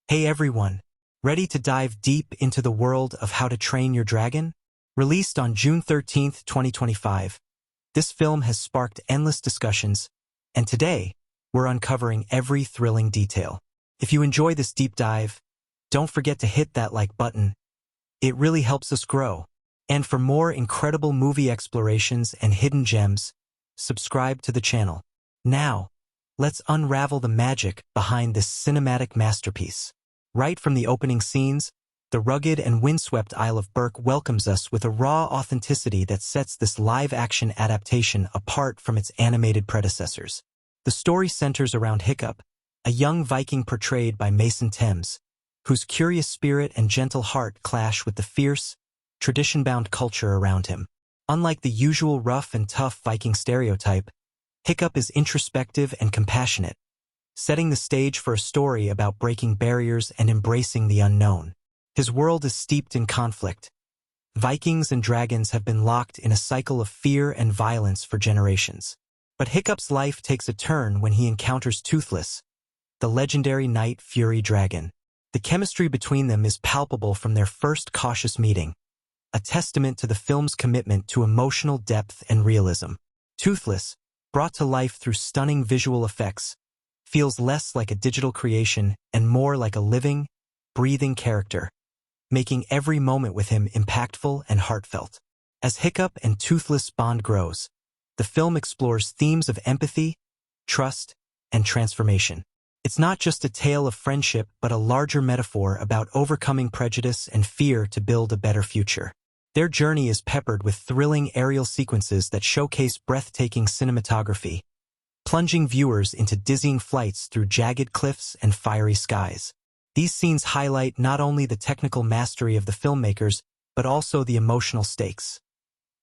Hey everyone, ready to dive deep into the world of How to Train Your Dragon? Released on June 13th, 2025, this film has sparked endless discussions, and today, we're uncovering every thrilling detail. If you enjoy this deep dive, don't forget to hit that like button. It really helps us grow. And for more incredible movie explorations and hidden gems, subscribe to the channel. Now, let's unravel the magic behind this cinematic masterpiece. Right from the opening scenes, the rugged and windswept Isle of Berk welcomes us with a raw authenticity that sets this live-action adaptation apart from its animated predecessors. The story centers around Hiccup, a young Viking portrayed by Thames, whose curious spirit and gentle heart clash with the fierce, tradition-bound culture around him. Unlike the usual rough and tough Viking stereotype, Hiccup is introspective and compassionate, setting the stage for a story about breaking barriers and embracing the unknown. His world is steeped in conflict. Vikings and dragons have been locked in a cycle of fear and violence for generations. But Hiccup's life takes a turn when he encounters Toothless, the legendary Night Fury dragon. The chemistry between them is palpable from their first cautious meeting, a testament to the film's commitment to emotional depth and realism. Toothless, brought to life through stunning visual effects, feels less like a digital creation and more like a living, breathing character, making every moment with him impactful and heartfelt. As Hiccup and Toothless' bond grows, the film explores themes of empathy, trust, and transformation. It's not just a tale of friendship but a larger metaphor about overcoming prejudice and fear to build a better future. Their journey is peppered with thrilling aerial sequences that showcase breathtaking cinematography, plunging viewers into dizzying flights through jagged cliffs and fiery skies. These scenes highlight not only the technical mastery of the filmmakers, but also the emotional stakes.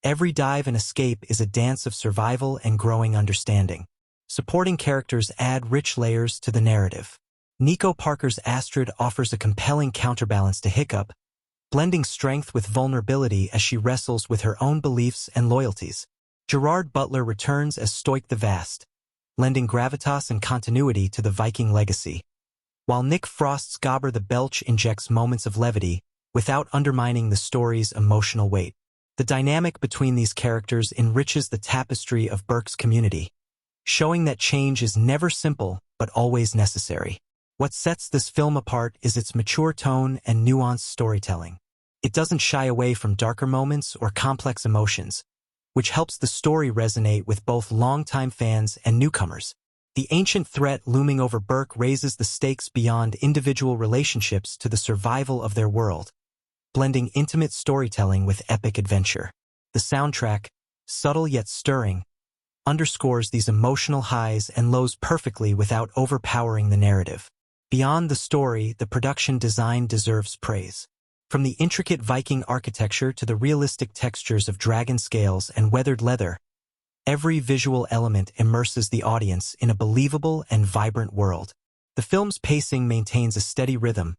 Every dive and escape is a dance of survival and growing understanding. Supporting characters add rich layers to the narrative. Nico Parker's Astrid offers a compelling counterbalance to Hiccup, blending strength with vulnerability as she wrestles with her own beliefs and loyalties. Gerard Butler returns as Stoic the Vast, lending gravitas and continuity to the Viking legacy, while Nick Frost's Gobber the Belch injects moments of levity without undermining the story's emotional weight. The dynamic between these characters enriches the tapestry of Berk's community, showing that change is never simple but always necessary. What sets this film apart is its mature tone and nuanced storytelling. It doesn't shy away from darker moments or complex emotions, which helps the story resonate with both longtime fans and newcomers. The ancient threat looming over Berk raises the stakes beyond individual relationships to the survival of their world, blending intimate storytelling with epic adventure. The soundtrack, subtle yet stirring, underscores these emotional highs and lows perfectly without overpowering the narrative. Beyond the story, the production design deserves praise. From the intricate Viking architecture to the realistic textures of dragon scales and weathered leather, every visual element immerses the audience in a believable and vibrant world. The film's pacing maintains a steady rhythm,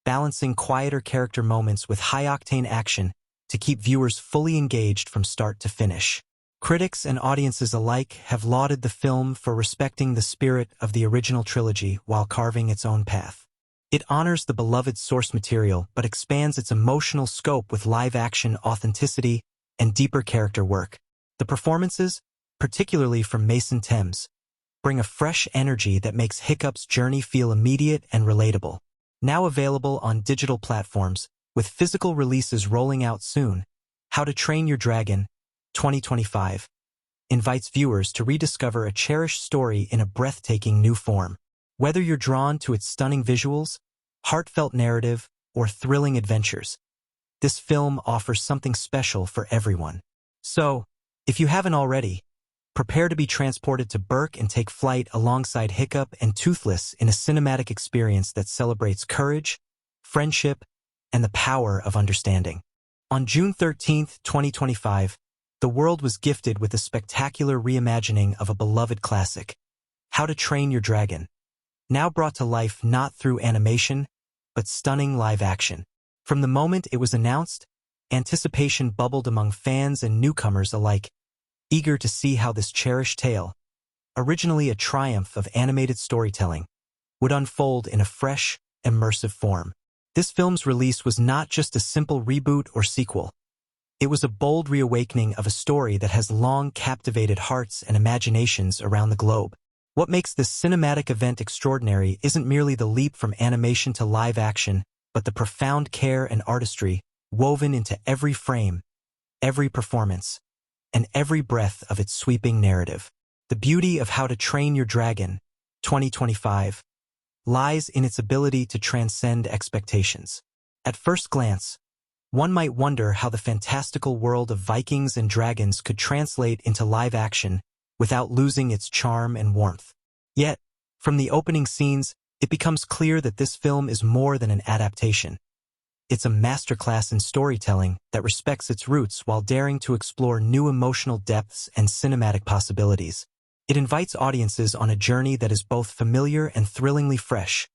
balancing quieter character moments with high-octane action to keep viewers fully engaged from start to finish. Critics and audiences alike have lauded the film for respecting the spirit of the original trilogy while carving its own path. It honors the beloved source material but expands its emotional scope with live-action authenticity and deeper character work. The performances, particularly from Thames, bring a fresh energy that makes Hiccup's journey feel immediate and relatable. Now available on digital platforms, with physical releases rolling out soon, How to Train Your Dragon 2025 invites viewers to rediscover a cherished story in a breathtaking new form. Whether you're drawn to its stunning visuals, heartfelt narrative, or thrilling adventures, this film offers something special for everyone. So, if you haven't already, prepare to be transported to Berk and take flight alongside Hiccup and Toothless in a cinematic experience that celebrates courage, friendship, and the power of understanding. On June 13th, 2025, the world was gifted with a spectacular reimagining of a beloved classic, How to Train Your Dragon, now brought to life not through animation, but stunning live action. From the moment it was announced, anticipation bubbled among fans and newcomers alike, eager to see how this cherished tale, originally a triumph of animated storytelling, would unfold in a fresh, immersive form. This film's release was not just a simple reboot or sequel. It was a bold reawakening of a story that has long captivated hearts and imaginations around the globe. What makes this cinematic event extraordinary isn't merely the leap from animation to live action, but the profound care and artistry woven into every frame, every performance, and every breath of its sweeping narrative. The beauty of How to Train Your Dragon, 2025, lies in its ability to transcend expectations. At first glance, one might wonder how the fantastical world of Vikings and dragons could translate into live action without losing its charm and warmth. Yet, from the opening scenes, it becomes clear that this film is more than an adaptation. It's a masterclass in storytelling that respects its roots while daring to explore new emotional depths and cinematic possibilities. It invites audiences on a journey that is both familiar and thrillingly fresh,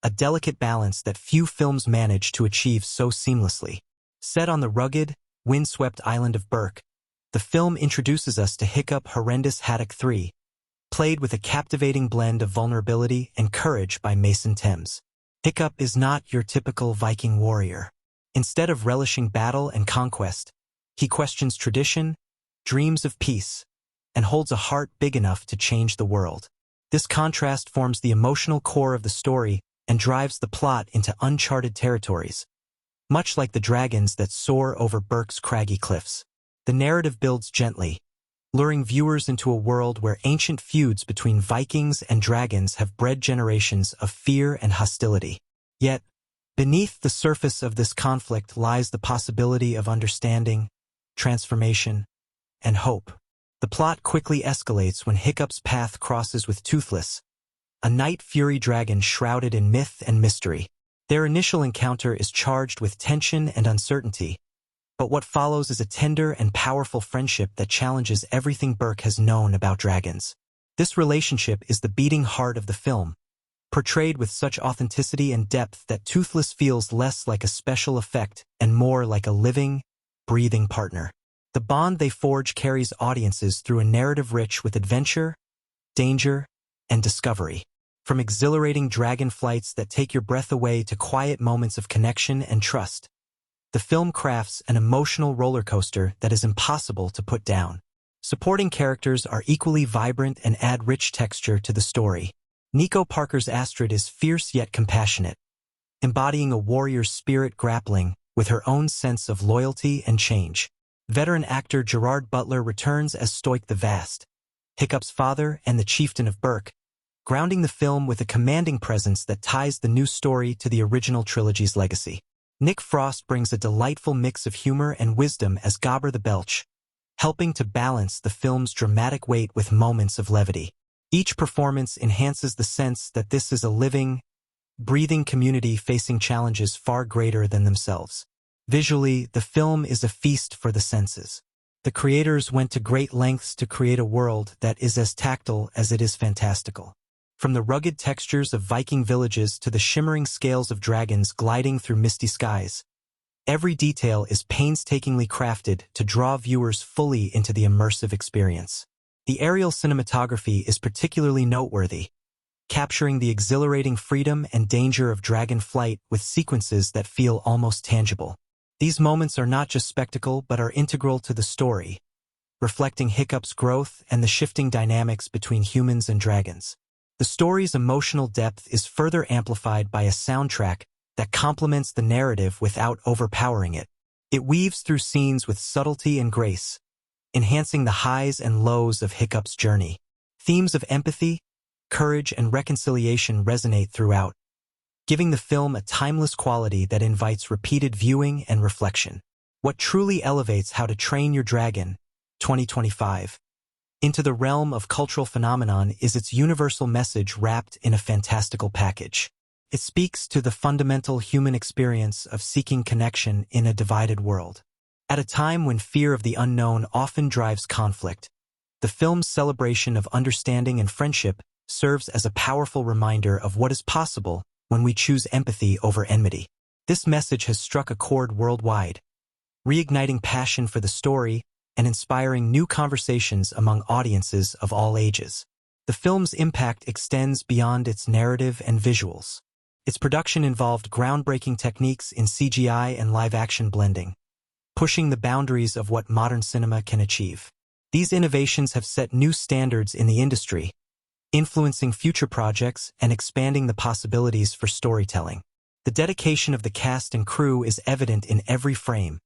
a delicate balance that few films manage to achieve so seamlessly. Set on the rugged, windswept island of Berk, the film introduces us to Hiccup Horrendous Haddock 3, played with a captivating blend of vulnerability and courage by Mason Thames. Hiccup is not your typical Viking warrior. Instead of relishing battle and conquest, he questions tradition, dreams of peace, and holds a heart big enough to change the world. This contrast forms the emotional core of the story and drives the plot into uncharted territories. Much like the dragons that soar over Berk's craggy cliffs, the narrative builds gently, luring viewers into a world where ancient feuds between Vikings and dragons have bred generations of fear and hostility. Yet, beneath the surface of this conflict lies the possibility of understanding, transformation, and hope. The plot quickly escalates when Hiccup's path crosses with Toothless, a night fury dragon shrouded in myth and mystery. Their initial encounter is charged with tension and uncertainty, but what follows is a tender and powerful friendship that challenges everything Berk has known about dragons. This relationship is the beating heart of the film, portrayed with such authenticity and depth that Toothless feels less like a special effect and more like a living, breathing partner. The bond they forge carries audiences through a narrative rich with adventure, danger, and discovery. From exhilarating dragon flights that take your breath away to quiet moments of connection and trust, the film crafts an emotional roller coaster that is impossible to put down. Supporting characters are equally vibrant and add rich texture to the story. Nico Parker's Astrid is fierce yet compassionate, embodying a warrior's spirit grappling with her own sense of loyalty and change. Veteran actor Gerard returns as Stoik the Vast, Hiccup's father and the chieftain of Berk, grounding the film with a commanding presence that ties the new story to the original trilogy's legacy. Nick Frost brings a delightful mix of humor and wisdom as Gobber the Belch, helping to balance the film's dramatic weight with moments of levity. Each performance enhances the sense that this is a living, breathing community facing challenges far greater than themselves. Visually, the film is a feast for the senses. The creators went to great lengths to create a world that is as tactile as it is fantastical. From the rugged textures of Viking villages to the shimmering scales of dragons gliding through misty skies, every detail is painstakingly crafted to draw viewers fully into the immersive experience. The aerial cinematography is particularly noteworthy, capturing the exhilarating freedom and danger of dragon flight with sequences that feel almost tangible. These moments are not just spectacle but are integral to the story, reflecting Hiccup's growth and the shifting dynamics between humans and dragons. The story's emotional depth is further amplified by a soundtrack that complements the narrative without overpowering it. It weaves through scenes with subtlety and grace, enhancing the highs and lows of Hiccup's journey. Themes of empathy, courage, and reconciliation resonate throughout, giving the film a timeless quality that invites repeated viewing and reflection. What truly elevates How to Train Your Dragon, 2025, into the realm of cultural phenomenon is its universal message wrapped in a fantastical package. It speaks to the fundamental human experience of seeking connection in a divided world. At a time when fear of the unknown often drives conflict, the film's celebration of understanding and friendship serves as a powerful reminder of what is possible when we choose empathy over enmity. This message has struck a chord worldwide, reigniting passion for the story and inspiring new conversations among audiences of all ages. The film's impact extends beyond its narrative and visuals. Its production involved groundbreaking techniques in CGI and live-action blending, pushing the boundaries of what modern cinema can achieve. These innovations have set new standards in the industry, influencing future projects and expanding the possibilities for storytelling. The dedication of the cast and crew is evident in every frame,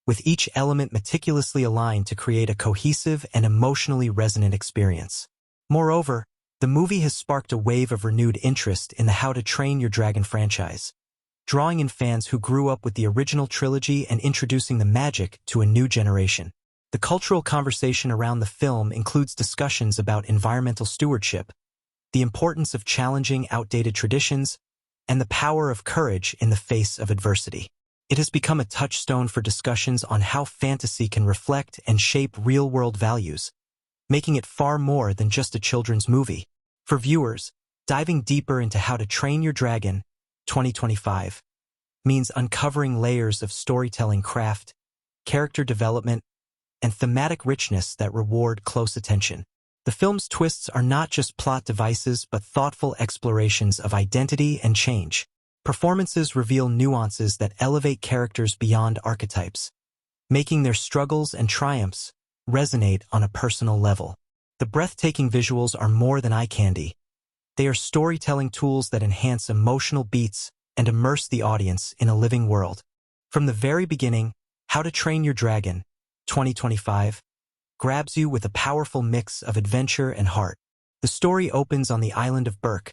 with each element meticulously aligned to create a cohesive and emotionally resonant experience. Moreover, the movie has sparked a wave of renewed interest in the How to Train Your Dragon franchise, drawing in fans who grew up with the original trilogy and introducing the magic to a new generation. The cultural conversation around the film includes discussions about environmental stewardship, the importance of challenging outdated traditions, and the power of courage in the face of adversity. It has become a touchstone for discussions on how fantasy can reflect and shape real-world values, making it far more than just a children's movie. For viewers, diving deeper into How to Train Your Dragon 2025 means uncovering layers of storytelling craft, character development, and thematic richness that reward close attention. The film's twists are not just plot devices but thoughtful explorations of identity and change. Performances reveal nuances that elevate characters beyond archetypes, making their struggles and triumphs resonate on a personal level. The breathtaking visuals are more than eye candy. They are storytelling tools that enhance emotional beats and immerse the audience in a living world. From the very beginning, How to Train Your Dragon 2025 grabs you with a powerful mix of adventure and heart. The story opens on the island of Berk,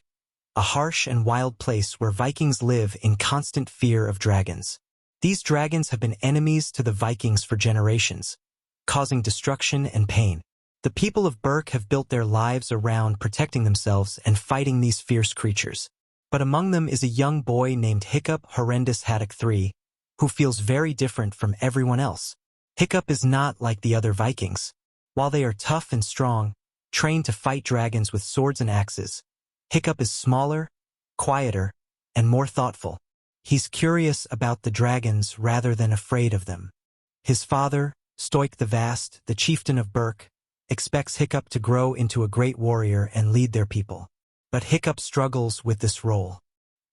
a harsh and wild place where Vikings live in constant fear of dragons. These dragons have been enemies to the Vikings for generations, causing destruction and pain. The people of Berk have built their lives around protecting themselves and fighting these fierce creatures. But among them is a young boy named Hiccup Horrendous Haddock III, who feels very different from everyone else. Hiccup is not like the other Vikings. While they are tough and strong, trained to fight dragons with swords and axes, Hiccup is smaller, quieter, and more thoughtful. He's curious about the dragons rather than afraid of them. His father, Stoik the Vast, the chieftain of Berk, expects Hiccup to grow into a great warrior and lead their people. But Hiccup struggles with this role.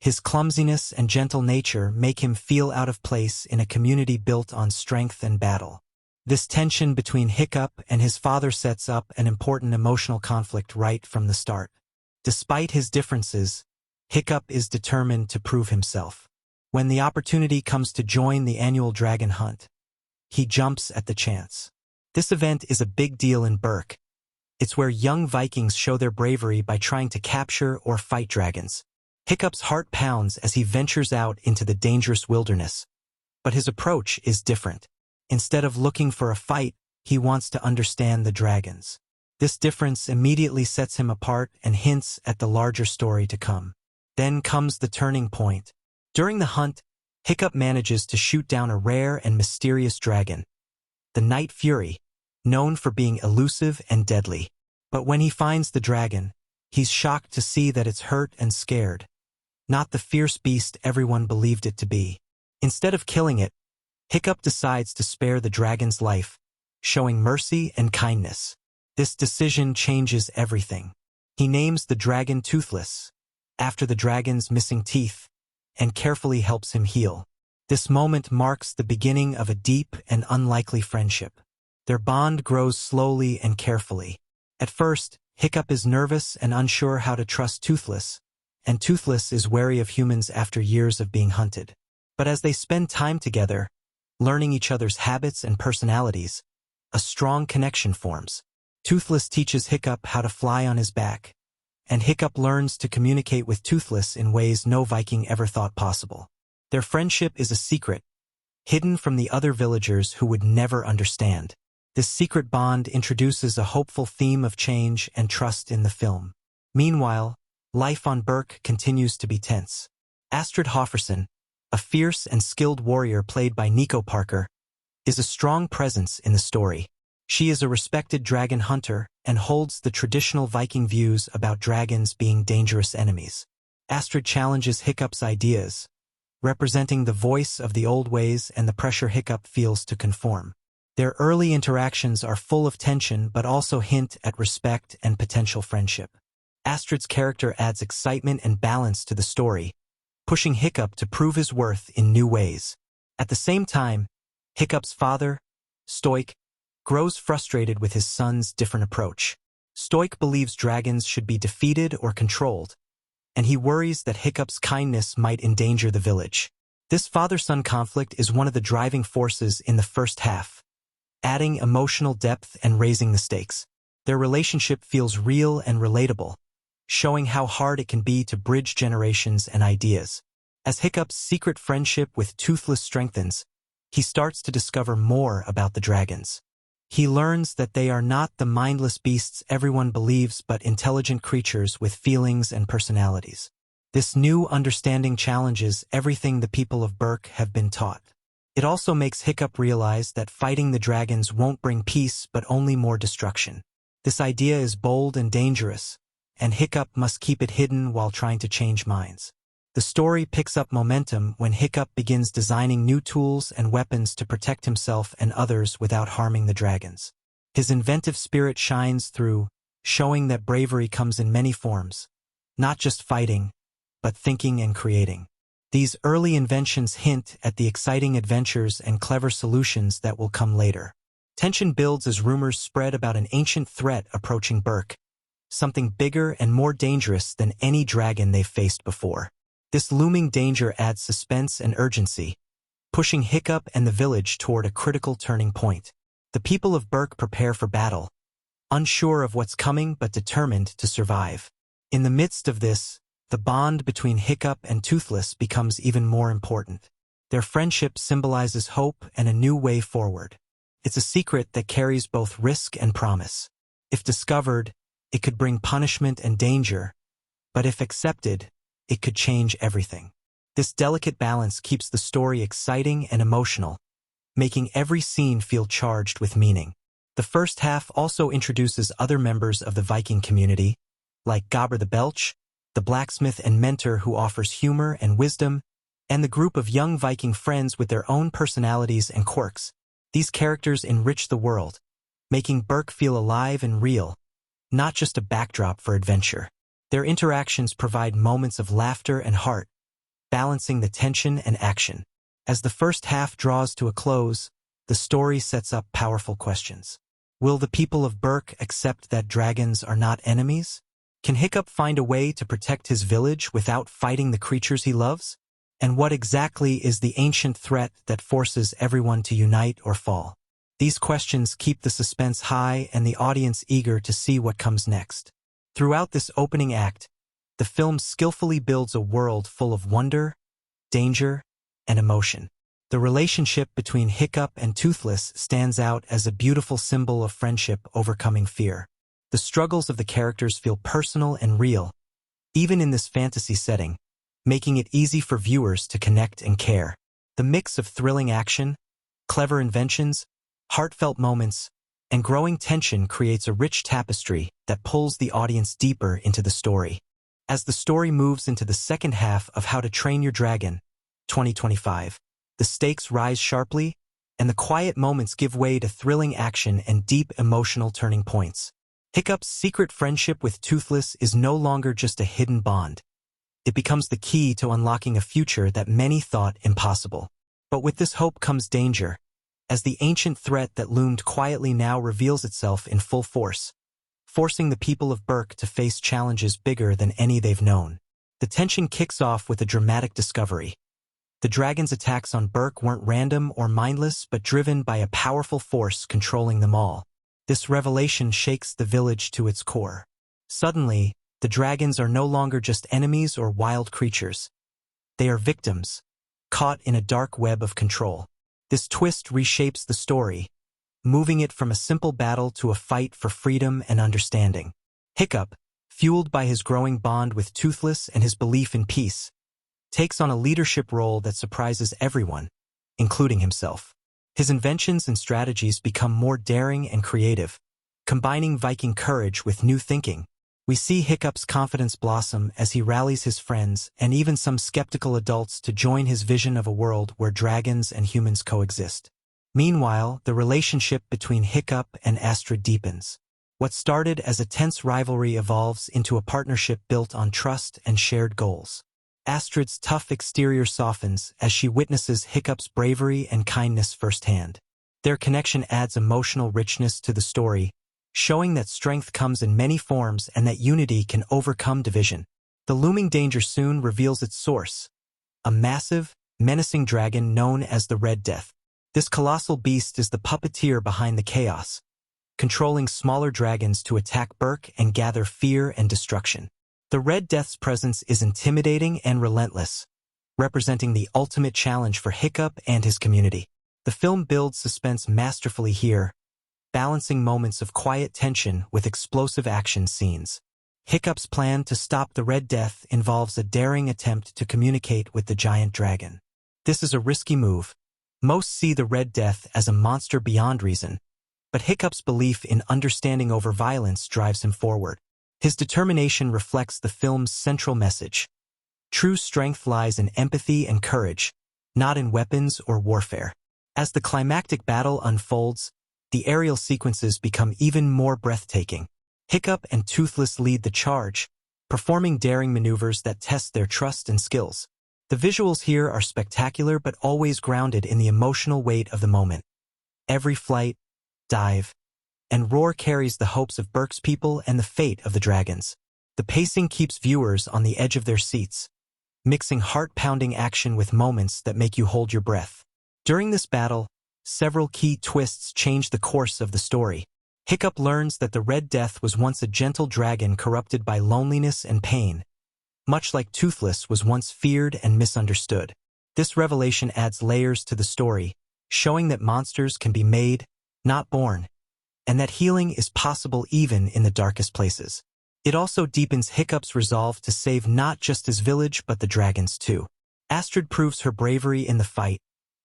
His clumsiness and gentle nature make him feel out of place in a community built on strength and battle. This tension between Hiccup and his father sets up an important emotional conflict right from the start. Despite his differences, Hiccup is determined to prove himself. When the opportunity comes to join the annual dragon hunt, he jumps at the chance. This event is a big deal in Berk. It's where young Vikings show their bravery by trying to capture or fight dragons. Hiccup's heart pounds as he ventures out into the dangerous wilderness. But his approach is different. Instead of looking for a fight, he wants to understand the dragons. This difference immediately sets him apart and hints at the larger story to come. Then comes the turning point. During the hunt, Hiccup manages to shoot down a rare and mysterious dragon, the Night Fury, known for being elusive and deadly. But when he finds the dragon, he's shocked to see that it's hurt and scared, not the fierce beast everyone believed it to be. Instead of killing it, Hiccup decides to spare the dragon's life, showing mercy and kindness. This decision changes everything. He names the dragon Toothless, after the dragon's missing teeth, and carefully helps him heal. This moment marks the beginning of a deep and unlikely friendship. Their bond grows slowly and carefully. At first, Hiccup is nervous and unsure how to trust Toothless, and Toothless is wary of humans after years of being hunted. But as they spend time together, learning each other's habits and personalities, a strong connection forms. Toothless teaches Hiccup how to fly on his back, and Hiccup learns to communicate with Toothless in ways no Viking ever thought possible. Their friendship is a secret, hidden from the other villagers who would never understand. This secret bond introduces a hopeful theme of change and trust in the film. Meanwhile, life on Berk continues to be tense. Astrid Hofferson, a fierce and skilled warrior played by Nico Parker, is a strong presence in the story. She is a respected dragon hunter and holds the traditional Viking views about dragons being dangerous enemies. Astrid challenges Hiccup's ideas, representing the voice of the old ways and the pressure Hiccup feels to conform. Their early interactions are full of tension but also hint at respect and potential friendship. Astrid's character adds excitement and balance to the story, pushing Hiccup to prove his worth in new ways. At the same time, Hiccup's father, Stoic, grows frustrated with his son's different approach. Stoic believes dragons should be defeated or controlled, and he worries that Hiccup's kindness might endanger the village. This father-son conflict is one of the driving forces in the first half, adding emotional depth and raising the stakes. Their relationship feels real and relatable, showing how hard it can be to bridge generations and ideas. As Hiccup's secret friendship with Toothless strengthens, he starts to discover more about the dragons. He learns that they are not the mindless beasts everyone believes but intelligent creatures with feelings and personalities. This new understanding challenges everything the people of Berk have been taught. It also makes Hiccup realize that fighting the dragons won't bring peace but only more destruction. This idea is bold and dangerous, and Hiccup must keep it hidden while trying to change minds. The story picks up momentum when Hiccup begins designing new tools and weapons to protect himself and others without harming the dragons. His inventive spirit shines through, showing that bravery comes in many forms, not just fighting, but thinking and creating. These early inventions hint at the exciting adventures and clever solutions that will come later. Tension builds as rumors spread about an ancient threat approaching Berk, something bigger and more dangerous than any dragon they've faced before. This looming danger adds suspense and urgency, pushing Hiccup and the village toward a critical turning point. The people of Berk prepare for battle, unsure of what's coming but determined to survive. In the midst of this, the bond between Hiccup and Toothless becomes even more important. Their friendship symbolizes hope and a new way forward. It's a secret that carries both risk and promise. If discovered, it could bring punishment and danger, but if accepted, it could change everything. This delicate balance keeps the story exciting and emotional, making every scene feel charged with meaning. The first half also introduces other members of the Viking community, like Gobber the Belch, the blacksmith and mentor who offers humor and wisdom, and the group of young Viking friends with their own personalities and quirks. These characters enrich the world, making Berk feel alive and real, not just a backdrop for adventure. Their interactions provide moments of laughter and heart, balancing the tension and action. As the first half draws to a close, the story sets up powerful questions. Will the people of Berk accept that dragons are not enemies? Can Hiccup find a way to protect his village without fighting the creatures he loves? And what exactly is the ancient threat that forces everyone to unite or fall? These questions keep the suspense high and the audience eager to see what comes next. Throughout this opening act, the film skillfully builds a world full of wonder, danger, and emotion. The relationship between Hiccup and Toothless stands out as a beautiful symbol of friendship overcoming fear. The struggles of the characters feel personal and real, even in this fantasy setting, making it easy for viewers to connect and care. The mix of thrilling action, clever inventions, heartfelt moments, and growing tension creates a rich tapestry that pulls the audience deeper into the story. As the story moves into the second half of How to Train Your Dragon, 2025, the stakes rise sharply, and the quiet moments give way to thrilling action and deep emotional turning points. Hiccup's secret friendship with Toothless is no longer just a hidden bond. It becomes the key to unlocking a future that many thought impossible. But with this hope comes danger, as the ancient threat that loomed quietly now reveals itself in full force, forcing the people of Berk to face challenges bigger than any they've known. The tension kicks off with a dramatic discovery. The dragon's attacks on Berk weren't random or mindless but driven by a powerful force controlling them all. This revelation shakes the village to its core. Suddenly, the dragons are no longer just enemies or wild creatures. They are victims, caught in a dark web of control. This twist reshapes the story, moving it from a simple battle to a fight for freedom and understanding. Hiccup, fueled by his growing bond with Toothless and his belief in peace, takes on a leadership role that surprises everyone, including himself. His inventions and strategies become more daring and creative, combining Viking courage with new thinking. We see Hiccup's confidence blossom as he rallies his friends and even some skeptical adults to join his vision of a world where dragons and humans coexist. Meanwhile, the relationship between Hiccup and Astrid deepens. What started as a tense rivalry evolves into a partnership built on trust and shared goals. Astrid's tough exterior softens as she witnesses Hiccup's bravery and kindness firsthand. Their connection adds emotional richness to the story, showing that strength comes in many forms and that unity can overcome division. The looming danger soon reveals its source, a massive, menacing dragon known as the Red Death. This colossal beast is the puppeteer behind the chaos, controlling smaller dragons to attack Berk and gather fear and destruction. The Red Death's presence is intimidating and relentless, representing the ultimate challenge for Hiccup and his community. The film builds suspense masterfully here, balancing moments of quiet tension with explosive action scenes. Hiccup's plan to stop the Red Death involves a daring attempt to communicate with the giant dragon. This is a risky move. Most see the Red Death as a monster beyond reason, but Hiccup's belief in understanding over violence drives him forward. His determination reflects the film's central message. True strength lies in empathy and courage, not in weapons or warfare. As the climactic battle unfolds, the aerial sequences become even more breathtaking. Hiccup and Toothless lead the charge, performing daring maneuvers that test their trust and skills. The visuals here are spectacular but always grounded in the emotional weight of the moment. Every flight, dive, and roar carries the hopes of Berk's people and the fate of the dragons. The pacing keeps viewers on the edge of their seats, mixing heart-pounding action with moments that make you hold your breath. During this battle, several key twists change the course of the story. Hiccup learns that the Red Death was once a gentle dragon corrupted by loneliness and pain, much like Toothless was once feared and misunderstood. This revelation adds layers to the story, showing that monsters can be made, not born, and that healing is possible even in the darkest places. It also deepens Hiccup's resolve to save not just his village but the dragons too. Astrid proves her bravery in the fight,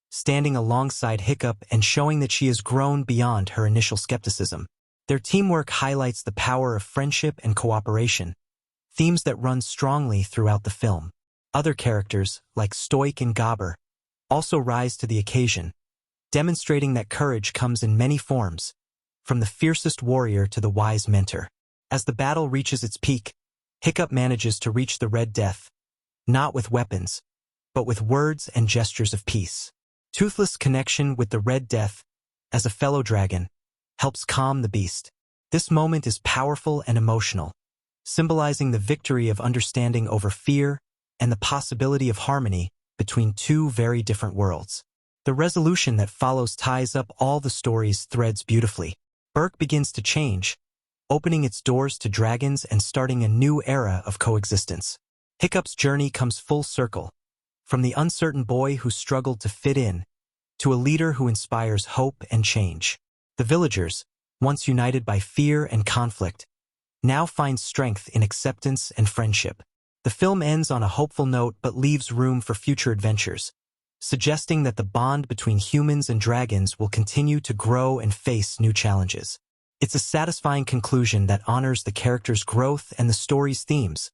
standing alongside Hiccup and showing that she has grown beyond her initial skepticism. Their teamwork highlights the power of friendship and cooperation, themes that run strongly throughout the film. Other characters, like Stoik and Gobber, also rise to the occasion, demonstrating that courage comes in many forms, from the fiercest warrior to the wise mentor. As the battle reaches its peak, Hiccup manages to reach the Red Death, not with weapons, but with words and gestures of peace. Toothless' connection with the Red Death, as a fellow dragon, helps calm the beast. This moment is powerful and emotional, symbolizing the victory of understanding over fear and the possibility of harmony between two very different worlds. The resolution that follows ties up all the story's threads beautifully. Berk begins to change, opening its doors to dragons and starting a new era of coexistence. Hiccup's journey comes full circle, from the uncertain boy who struggled to fit in, to a leader who inspires hope and change. The villagers, once united by fear and conflict, now find strength in acceptance and friendship. The film ends on a hopeful note but leaves room for future adventures, suggesting that the bond between humans and dragons will continue to grow and face new challenges. It's a satisfying conclusion that honors the character's growth and the story's themes,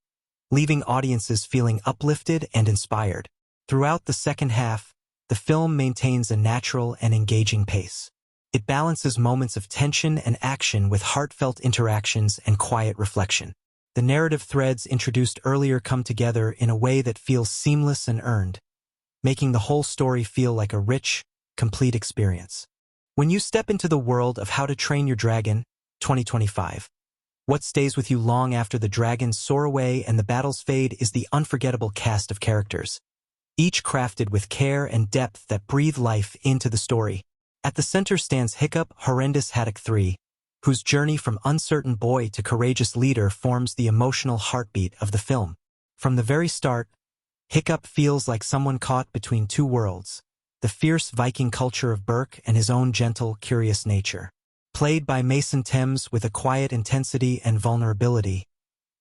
leaving audiences feeling uplifted and inspired. Throughout the second half, the film maintains a natural and engaging pace. It balances moments of tension and action with heartfelt interactions and quiet reflection. The narrative threads introduced earlier come together in a way that feels seamless and earned, making the whole story feel like a rich, complete experience. When you step into the world of How to Train Your Dragon 2025, what stays with you long after the dragons soar away and the battles fade is the unforgettable cast of characters, each crafted with care and depth that breathe life into the story. At the center stands Hiccup Horrendous Haddock III, whose journey from uncertain boy to courageous leader forms the emotional heartbeat of the film. From the very start, Hiccup feels like someone caught between two worlds, the fierce Viking culture of Berk and his own gentle, curious nature. Played by Thames with a quiet intensity and vulnerability,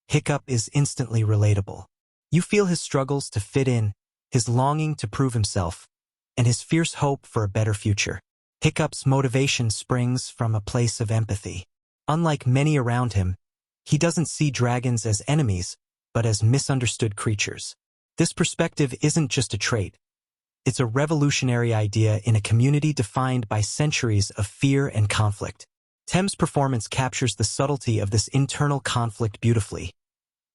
Hiccup is instantly relatable. You feel his struggles to fit in, his longing to prove himself, and his fierce hope for a better future. Hiccup's motivation springs from a place of empathy. Unlike many around him, he doesn't see dragons as enemies, but as misunderstood creatures. This perspective isn't just a trait. It's a revolutionary idea in a community defined by centuries of fear and conflict. Thames' performance captures the subtlety of this internal conflict beautifully.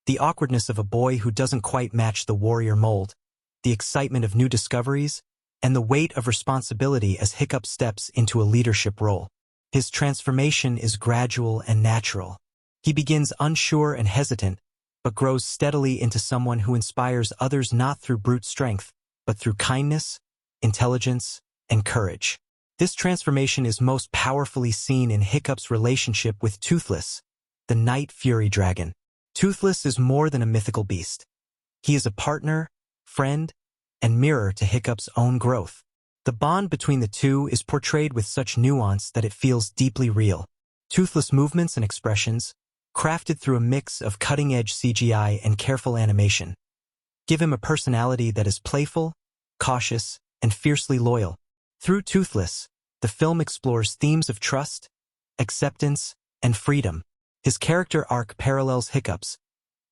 the awkwardness of a boy who doesn't quite match the warrior mold, the excitement of new discoveries, and the weight of responsibility as Hiccup steps into a leadership role. His transformation is gradual and natural. He begins unsure and hesitant, but grows steadily into someone who inspires others not through brute strength, but through kindness, intelligence, and courage. This transformation is most powerfully seen in Hiccup's relationship with Toothless, the Night Fury Dragon. Toothless is more than a mythical beast. He is a partner, friend, and mirror to Hiccup's own growth. The bond between the two is portrayed with such nuance that it feels deeply real. Toothless movements and expressions, crafted through a mix of cutting-edge CGI and careful animation, give him a personality that is playful, cautious, and fiercely loyal. Through Toothless, the film explores themes of trust, acceptance, and freedom. His character arc parallels Hiccup's,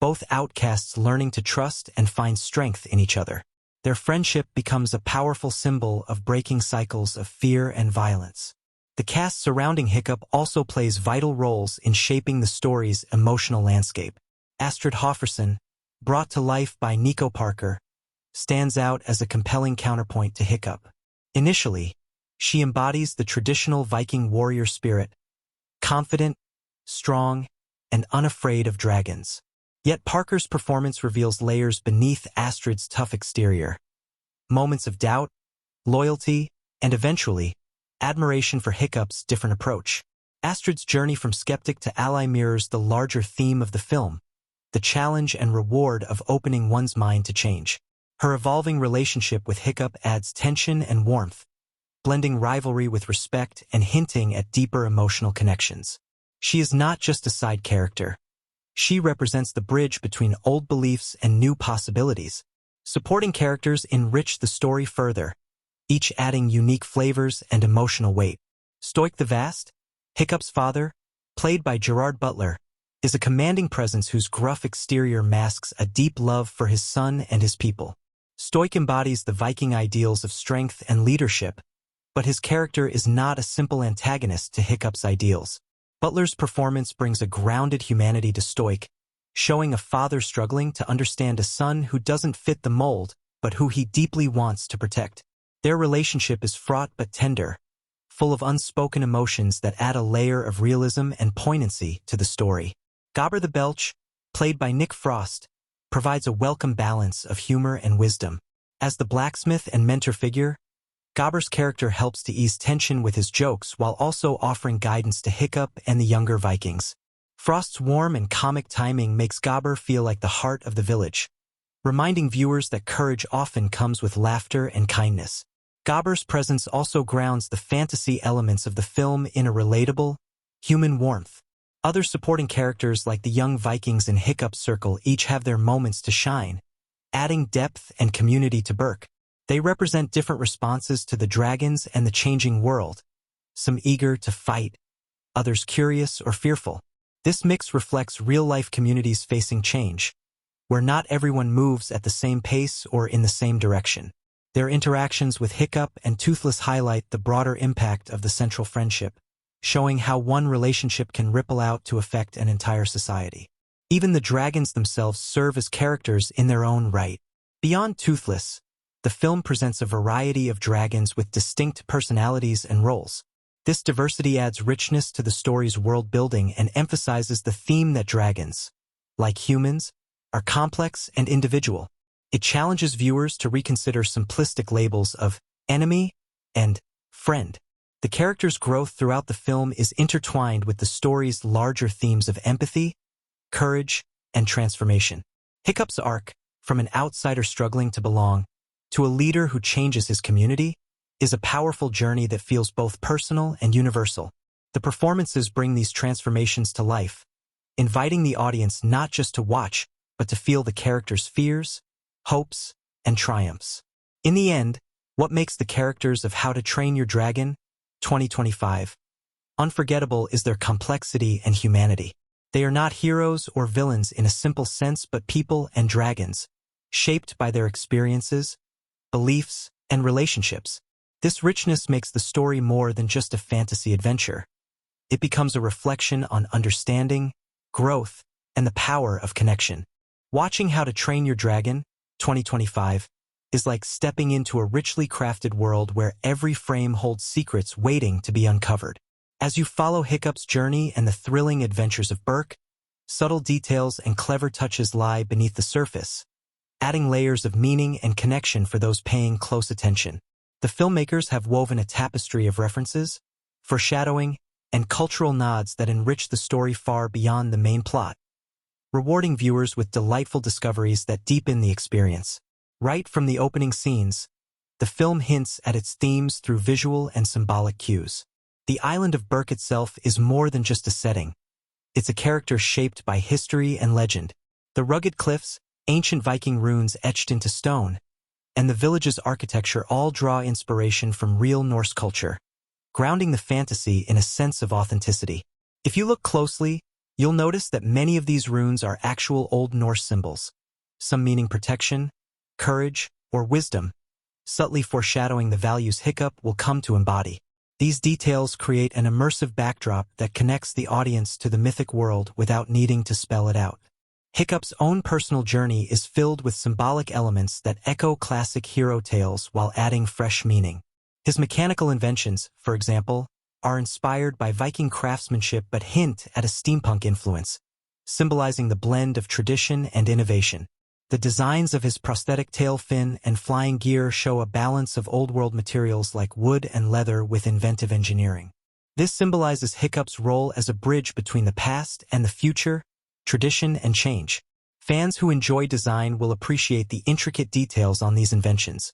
both outcasts learning to trust and find strength in each other. Their friendship becomes a powerful symbol of breaking cycles of fear and violence. The cast surrounding Hiccup also plays vital roles in shaping the story's emotional landscape. Astrid Hofferson, brought to life by Nico Parker, stands out as a compelling counterpoint to Hiccup. Initially, she embodies the traditional Viking warrior spirit, confident, strong, and unafraid of dragons. Yet Parker's performance reveals layers beneath Astrid's tough exterior. Moments of doubt, loyalty, and eventually, admiration for Hiccup's different approach. Astrid's journey from skeptic to ally mirrors the larger theme of the film, the challenge and reward of opening one's mind to change. Her evolving relationship with Hiccup adds tension and warmth, blending rivalry with respect and hinting at deeper emotional connections. She is not just a side character. She represents the bridge between old beliefs and new possibilities. Supporting characters enrich the story further, each adding unique flavors and emotional weight. Stoic the Vast, Hiccup's father, played by Gerard Butler, is a commanding presence whose gruff exterior masks a deep love for his son and his people. Stoic embodies the Viking ideals of strength and leadership, but his character is not a simple antagonist to Hiccup's ideals. Butler's performance brings a grounded humanity to Stoic, showing a father struggling to understand a son who doesn't fit the mold, but who he deeply wants to protect. Their relationship is fraught but tender, full of unspoken emotions that add a layer of realism and poignancy to the story. Gobber the Belch, played by Nick Frost, provides a welcome balance of humor and wisdom. As the blacksmith and mentor figure, Gobber's character helps to ease tension with his jokes while also offering guidance to Hiccup and the younger Vikings. Frost's warm and comic timing makes Gobber feel like the heart of the village, reminding viewers that courage often comes with laughter and kindness. Gobber's presence also grounds the fantasy elements of the film in a relatable, human warmth. Other supporting characters like the young Vikings in Hiccup's circle each have their moments to shine, adding depth and community to Berk. They represent different responses to the dragons and the changing world, some eager to fight, others curious or fearful. This mix reflects real-life communities facing change, where not everyone moves at the same pace or in the same direction. Their interactions with Hiccup and Toothless highlight the broader impact of the central friendship, showing how one relationship can ripple out to affect an entire society. Even the dragons themselves serve as characters in their own right. Beyond Toothless, the film presents a variety of dragons with distinct personalities and roles. This diversity adds richness to the story's world building and emphasizes the theme that dragons, like humans, are complex and individual. It challenges viewers to reconsider simplistic labels of enemy and friend. The character's growth throughout the film is intertwined with the story's larger themes of empathy, courage, and transformation. Hiccup's arc, from an outsider struggling to belong to a leader who changes his community, is a powerful journey that feels both personal and universal. The performances bring these transformations to life, inviting the audience not just to watch, but to feel the characters' fears, hopes, and triumphs. In the end, what makes the characters of How to Train Your Dragon 2025 unforgettable is their complexity and humanity. They are not heroes or villains in a simple sense, but people and dragons, shaped by their experiences, beliefs, and relationships. This richness makes the story more than just a fantasy adventure. It becomes a reflection on understanding, growth, and the power of connection. Watching How to Train Your Dragon, 2025, is like stepping into a richly crafted world where every frame holds secrets waiting to be uncovered. As you follow Hiccup's journey and the thrilling adventures of Berk, subtle details and clever touches lie beneath the surface, adding layers of meaning and connection for those paying close attention. The filmmakers have woven a tapestry of references, foreshadowing, and cultural nods that enrich the story far beyond the main plot, rewarding viewers with delightful discoveries that deepen the experience. Right from the opening scenes, the film hints at its themes through visual and symbolic cues. The island of Berk itself is more than just a setting. It's a character shaped by history and legend. The rugged cliffs, ancient Viking runes etched into stone, and the village's architecture all draw inspiration from real Norse culture, grounding the fantasy in a sense of authenticity. If you look closely, you'll notice that many of these runes are actual Old Norse symbols, some meaning protection, courage, or wisdom, subtly foreshadowing the values Hiccup will come to embody. These details create an immersive backdrop that connects the audience to the mythic world without needing to spell it out. Hiccup's own personal journey is filled with symbolic elements that echo classic hero tales while adding fresh meaning. His mechanical inventions, for example, are inspired by Viking craftsmanship but hint at a steampunk influence, symbolizing the blend of tradition and innovation. The designs of his prosthetic tail fin and flying gear show a balance of old-world materials like wood and leather with inventive engineering. This symbolizes Hiccup's role as a bridge between the past and the future, tradition and change. Fans who enjoy design will appreciate the intricate details on these inventions,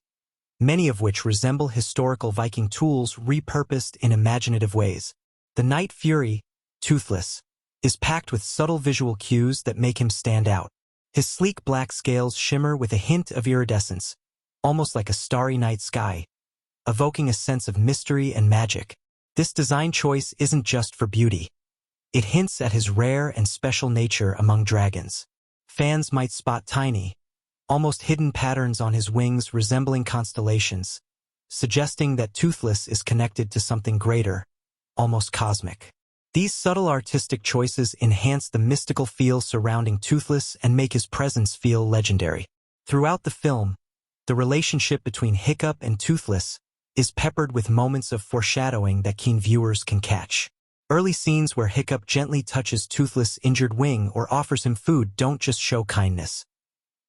many of which resemble historical Viking tools repurposed in imaginative ways. The Night Fury, Toothless, is packed with subtle visual cues that make him stand out. His sleek black scales shimmer with a hint of iridescence, almost like a starry night sky, evoking a sense of mystery and magic. This design choice isn't just for beauty. It hints at his rare and special nature among dragons. Fans might spot tiny, almost hidden patterns on his wings resembling constellations, suggesting that Toothless is connected to something greater, almost cosmic. These subtle artistic choices enhance the mystical feel surrounding Toothless and make his presence feel legendary. Throughout the film, the relationship between Hiccup and Toothless is peppered with moments of foreshadowing that keen viewers can catch. Early scenes where Hiccup gently touches Toothless' injured wing or offers him food don't just show kindness.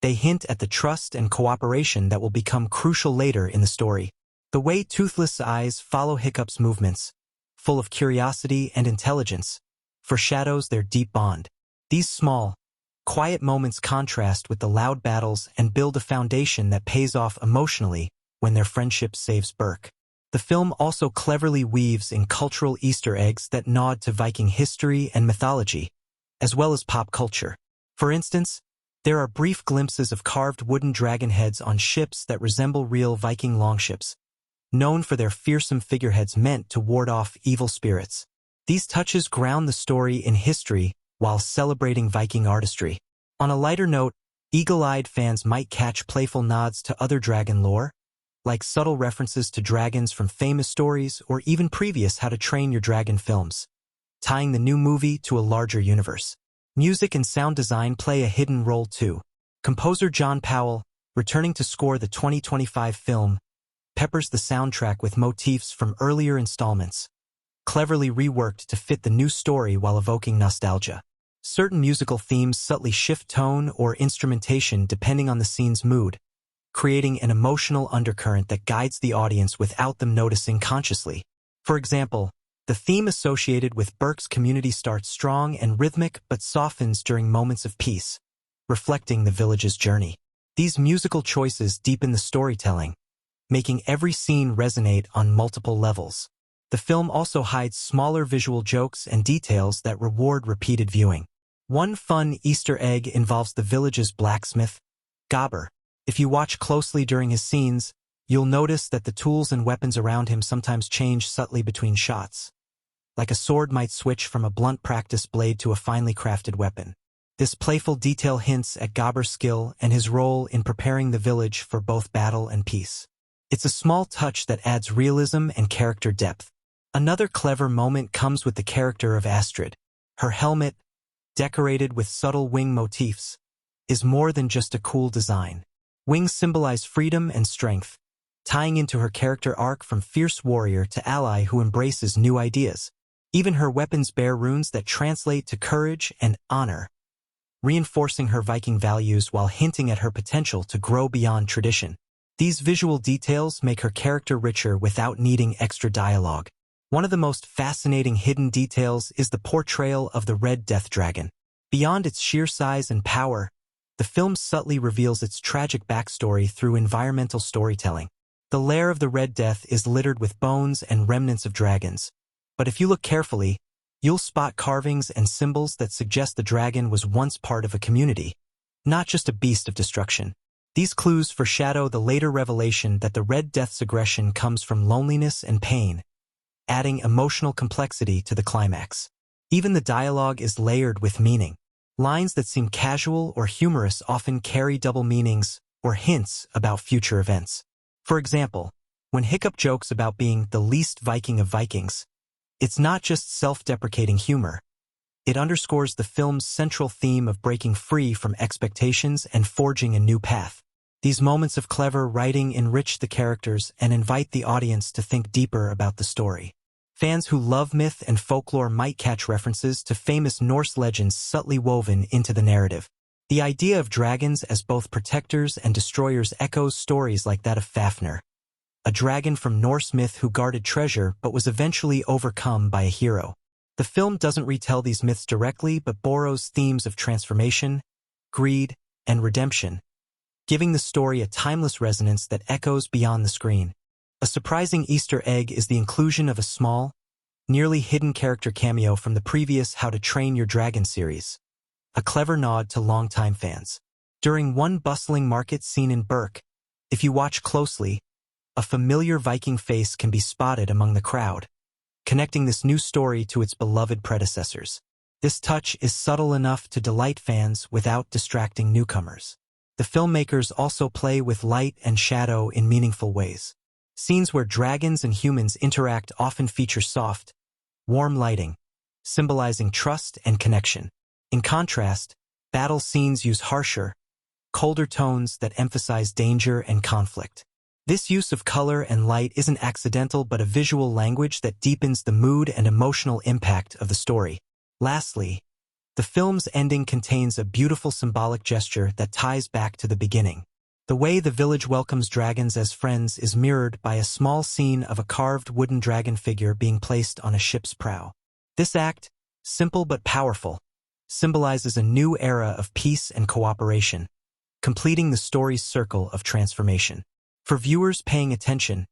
They hint at the trust and cooperation that will become crucial later in the story. The way Toothless' eyes follow Hiccup's movements, full of curiosity and intelligence, foreshadows their deep bond. These small, quiet moments contrast with the loud battles and build a foundation that pays off emotionally when their friendship saves Berk. The film also cleverly weaves in cultural Easter eggs that nod to Viking history and mythology, as well as pop culture. For instance, there are brief glimpses of carved wooden dragon heads on ships that resemble real Viking longships, known for their fearsome figureheads meant to ward off evil spirits. These touches ground the story in history while celebrating Viking artistry. On a lighter note, eagle-eyed fans might catch playful nods to other dragon lore, like subtle references to dragons from famous stories or even previous How to Train Your Dragon films, tying the new movie to a larger universe. Music and sound design play a hidden role too. Composer John Powell, returning to score the 2025 film, peppers the soundtrack with motifs from earlier installments, cleverly reworked to fit the new story while evoking nostalgia. Certain musical themes subtly shift tone or instrumentation depending on the scene's mood, creating an emotional undercurrent that guides the audience without them noticing consciously. For example, the theme associated with Berk's community starts strong and rhythmic but softens during moments of peace, reflecting the village's journey. These musical choices deepen the storytelling, making every scene resonate on multiple levels. The film also hides smaller visual jokes and details that reward repeated viewing. One fun Easter egg involves the village's blacksmith, Gobber. If you watch closely during his scenes, you'll notice that the tools and weapons around him sometimes change subtly between shots, like a sword might switch from a blunt practice blade to a finely crafted weapon. This playful detail hints at Gobber's skill and his role in preparing the village for both battle and peace. It's a small touch that adds realism and character depth. Another clever moment comes with the character of Astrid. Her helmet, decorated with subtle wing motifs, is more than just a cool design. Wings symbolize freedom and strength, tying into her character arc from fierce warrior to ally who embraces new ideas. Even her weapons bear runes that translate to courage and honor, reinforcing her Viking values while hinting at her potential to grow beyond tradition. These visual details make her character richer without needing extra dialogue. One of the most fascinating hidden details is the portrayal of the Red Death Dragon. Beyond its sheer size and power, the film subtly reveals its tragic backstory through environmental storytelling. The lair of the Red Death is littered with bones and remnants of dragons, but if you look carefully, you'll spot carvings and symbols that suggest the dragon was once part of a community, not just a beast of destruction. These clues foreshadow the later revelation that the Red Death's aggression comes from loneliness and pain, adding emotional complexity to the climax. Even the dialogue is layered with meaning. Lines that seem casual or humorous often carry double meanings or hints about future events. For example, when Hiccup jokes about being the least Viking of Vikings, it's not just self-deprecating humor. It underscores the film's central theme of breaking free from expectations and forging a new path. These moments of clever writing enrich the characters and invite the audience to think deeper about the story. Fans who love myth and folklore might catch references to famous Norse legends subtly woven into the narrative. The idea of dragons as both protectors and destroyers echoes stories like that of Fafnir, a dragon from Norse myth who guarded treasure but was eventually overcome by a hero. The film doesn't retell these myths directly but borrows themes of transformation, greed, and redemption, giving the story a timeless resonance that echoes beyond the screen. A surprising Easter egg is the inclusion of a small, nearly hidden character cameo from the previous How to Train Your Dragon series, a clever nod to longtime fans. During one bustling market scene in Berk, if you watch closely, a familiar Viking face can be spotted among the crowd, connecting this new story to its beloved predecessors. This touch is subtle enough to delight fans without distracting newcomers. The filmmakers also play with light and shadow in meaningful ways. Scenes where dragons and humans interact often feature soft, warm lighting, symbolizing trust and connection. In contrast, battle scenes use harsher, colder tones that emphasize danger and conflict. This use of color and light isn't accidental but a visual language that deepens the mood and emotional impact of the story. Lastly, the film's ending contains a beautiful symbolic gesture that ties back to the beginning. The way the village welcomes dragons as friends is mirrored by a small scene of a carved wooden dragon figure being placed on a ship's prow. This act, simple but powerful, symbolizes a new era of peace and cooperation, completing the story's circle of transformation. For viewers paying attention,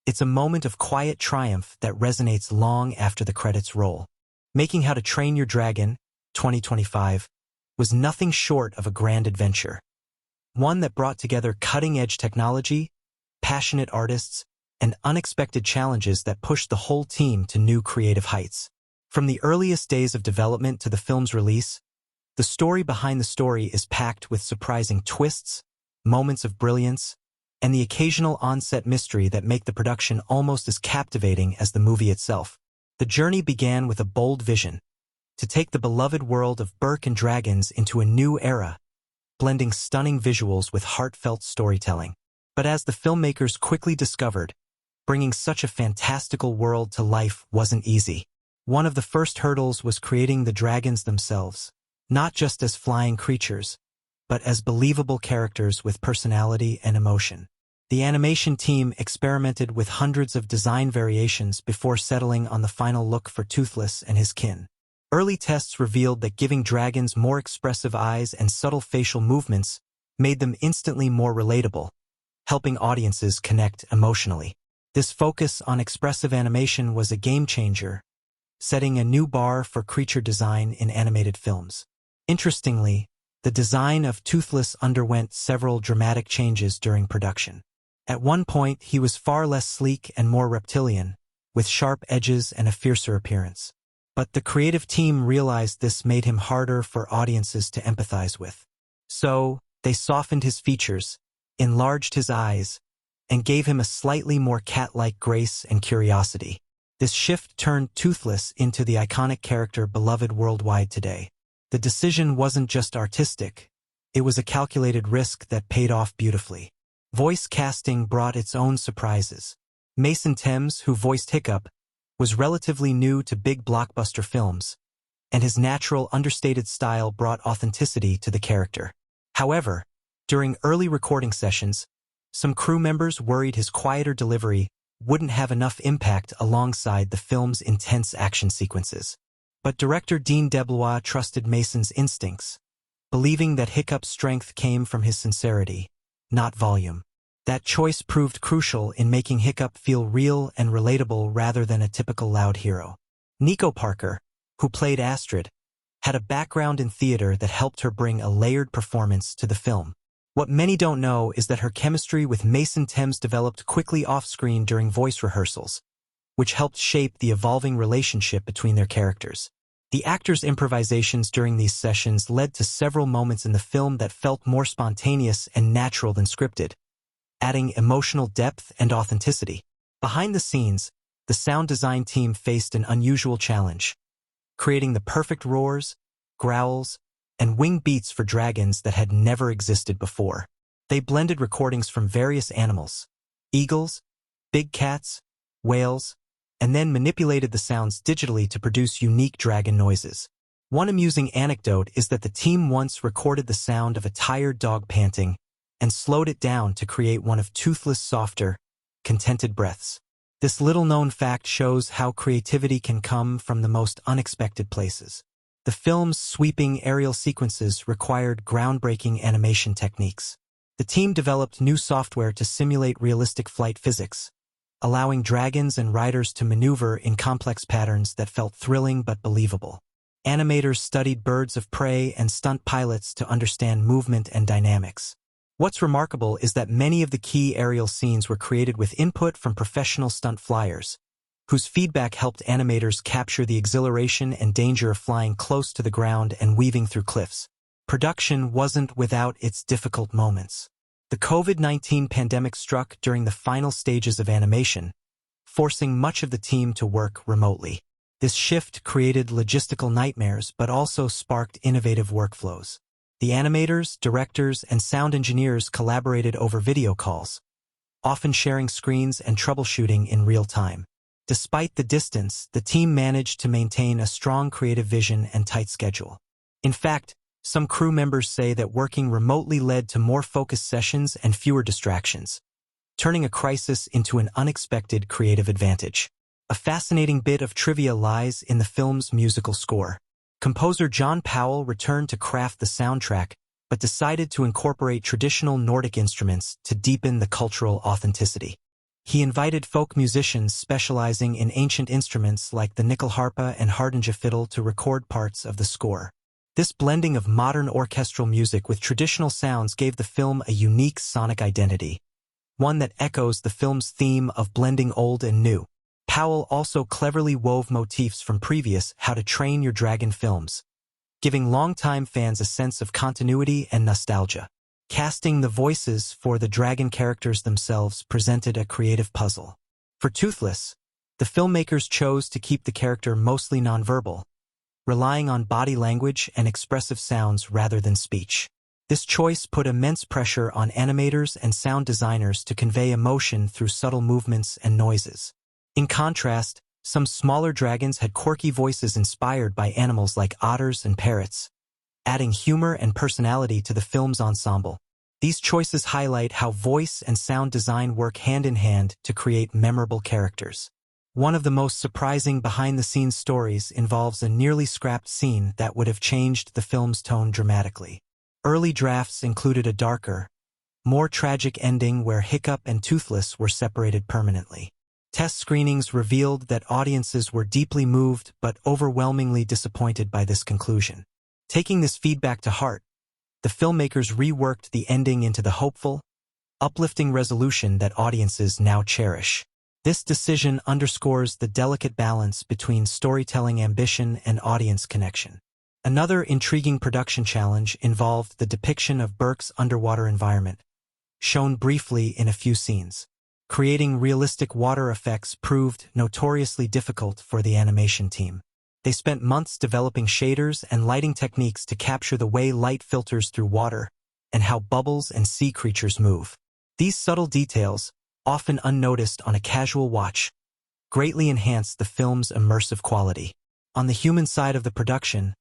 it's a moment of quiet triumph that resonates long after the credits roll. Making How to Train Your Dragon, 2025, was nothing short of a grand adventure. One that brought together cutting-edge technology, passionate artists, and unexpected challenges that pushed the whole team to new creative heights. From the earliest days of development to the film's release, the story behind the story is packed with surprising twists, moments of brilliance, and the occasional on-set mystery that make the production almost as captivating as the movie itself. The journey began with a bold vision: to take the beloved world of Berk and Dragons into a new era, blending stunning visuals with heartfelt storytelling. But as the filmmakers quickly discovered, bringing such a fantastical world to life wasn't easy. One of the first hurdles was creating the dragons themselves, not just as flying creatures, but as believable characters with personality and emotion. The animation team experimented with hundreds of design variations before settling on the final look for Toothless and his kin. Early tests revealed that giving dragons more expressive eyes and subtle facial movements made them instantly more relatable, helping audiences connect emotionally. This focus on expressive animation was a game-changer, setting a new bar for creature design in animated films. Interestingly, the design of Toothless underwent several dramatic changes during production. At one point, he was far less sleek and more reptilian, with sharp edges and a fiercer appearance. But the creative team realized this made him harder for audiences to empathize with. So, they softened his features, enlarged his eyes, and gave him a slightly more cat-like grace and curiosity. This shift turned Toothless into the iconic character beloved worldwide today. The decision wasn't just artistic, it was a calculated risk that paid off beautifully. Voice casting brought its own surprises. Mason Thames, who voiced Hiccup, was relatively new to big blockbuster films, and his natural, understated style brought authenticity to the character. However, during early recording sessions, some crew members worried his quieter delivery wouldn't have enough impact alongside the film's intense action sequences. But director Dean DeBlois trusted Mason's instincts, believing that Hiccup's strength came from his sincerity, not volume. That choice proved crucial in making Hiccup feel real and relatable rather than a typical loud hero. Nico Parker, who played Astrid, had a background in theater that helped her bring a layered performance to the film. What many don't know is that her chemistry with Mason Thames developed quickly off-screen during voice rehearsals, which helped shape the evolving relationship between their characters. The actors' improvisations during these sessions led to several moments in the film that felt more spontaneous and natural than scripted, adding emotional depth and authenticity. Behind the scenes, the sound design team faced an unusual challenge, creating the perfect roars, growls, and wing beats for dragons that had never existed before. They blended recordings from various animals, eagles, big cats, whales, and then manipulated the sounds digitally to produce unique dragon noises. One amusing anecdote is that the team once recorded the sound of a tired dog panting and slowed it down to create one of Toothless' softer, contented breaths. This little-known fact shows how creativity can come from the most unexpected places. The film's sweeping aerial sequences required groundbreaking animation techniques. The team developed new software to simulate realistic flight physics, allowing dragons and riders to maneuver in complex patterns that felt thrilling but believable. Animators studied birds of prey and stunt pilots to understand movement and dynamics. What's remarkable is that many of the key aerial scenes were created with input from professional stunt flyers, whose feedback helped animators capture the exhilaration and danger of flying close to the ground and weaving through cliffs. Production wasn't without its difficult moments. The COVID-19 pandemic struck during the final stages of animation, forcing much of the team to work remotely. This shift created logistical nightmares but also sparked innovative workflows. The animators, directors, and sound engineers collaborated over video calls, often sharing screens and troubleshooting in real time. Despite the distance, the team managed to maintain a strong creative vision and tight schedule. In fact, some crew members say that working remotely led to more focused sessions and fewer distractions, turning a crisis into an unexpected creative advantage. A fascinating bit of trivia lies in the film's musical score. Composer John Powell returned to craft the soundtrack, but decided to incorporate traditional Nordic instruments to deepen the cultural authenticity. He invited folk musicians specializing in ancient instruments like the nyckelharpa and hardanger fiddle to record parts of the score. This blending of modern orchestral music with traditional sounds gave the film a unique sonic identity, one that echoes the film's theme of blending old and new. Powell also cleverly wove motifs from previous How to Train Your Dragon films, giving longtime fans a sense of continuity and nostalgia. Casting the voices for the dragon characters themselves presented a creative puzzle. For Toothless, the filmmakers chose to keep the character mostly nonverbal, relying on body language and expressive sounds rather than speech. This choice put immense pressure on animators and sound designers to convey emotion through subtle movements and noises. In contrast, some smaller dragons had quirky voices inspired by animals like otters and parrots, adding humor and personality to the film's ensemble. These choices highlight how voice and sound design work hand in hand to create memorable characters. One of the most surprising behind-the-scenes stories involves a nearly scrapped scene that would have changed the film's tone dramatically. Early drafts included a darker, more tragic ending where Hiccup and Toothless were separated permanently. Test screenings revealed that audiences were deeply moved but overwhelmingly disappointed by this conclusion. Taking this feedback to heart, the filmmakers reworked the ending into the hopeful, uplifting resolution that audiences now cherish. This decision underscores the delicate balance between storytelling ambition and audience connection. Another intriguing production challenge involved the depiction of Berk's underwater environment, shown briefly in a few scenes. Creating realistic water effects proved notoriously difficult for the animation team. They spent months developing shaders and lighting techniques to capture the way light filters through water, and how bubbles and sea creatures move. These subtle details, often unnoticed on a casual watch, greatly enhance the film's immersive quality. On the human side of the production,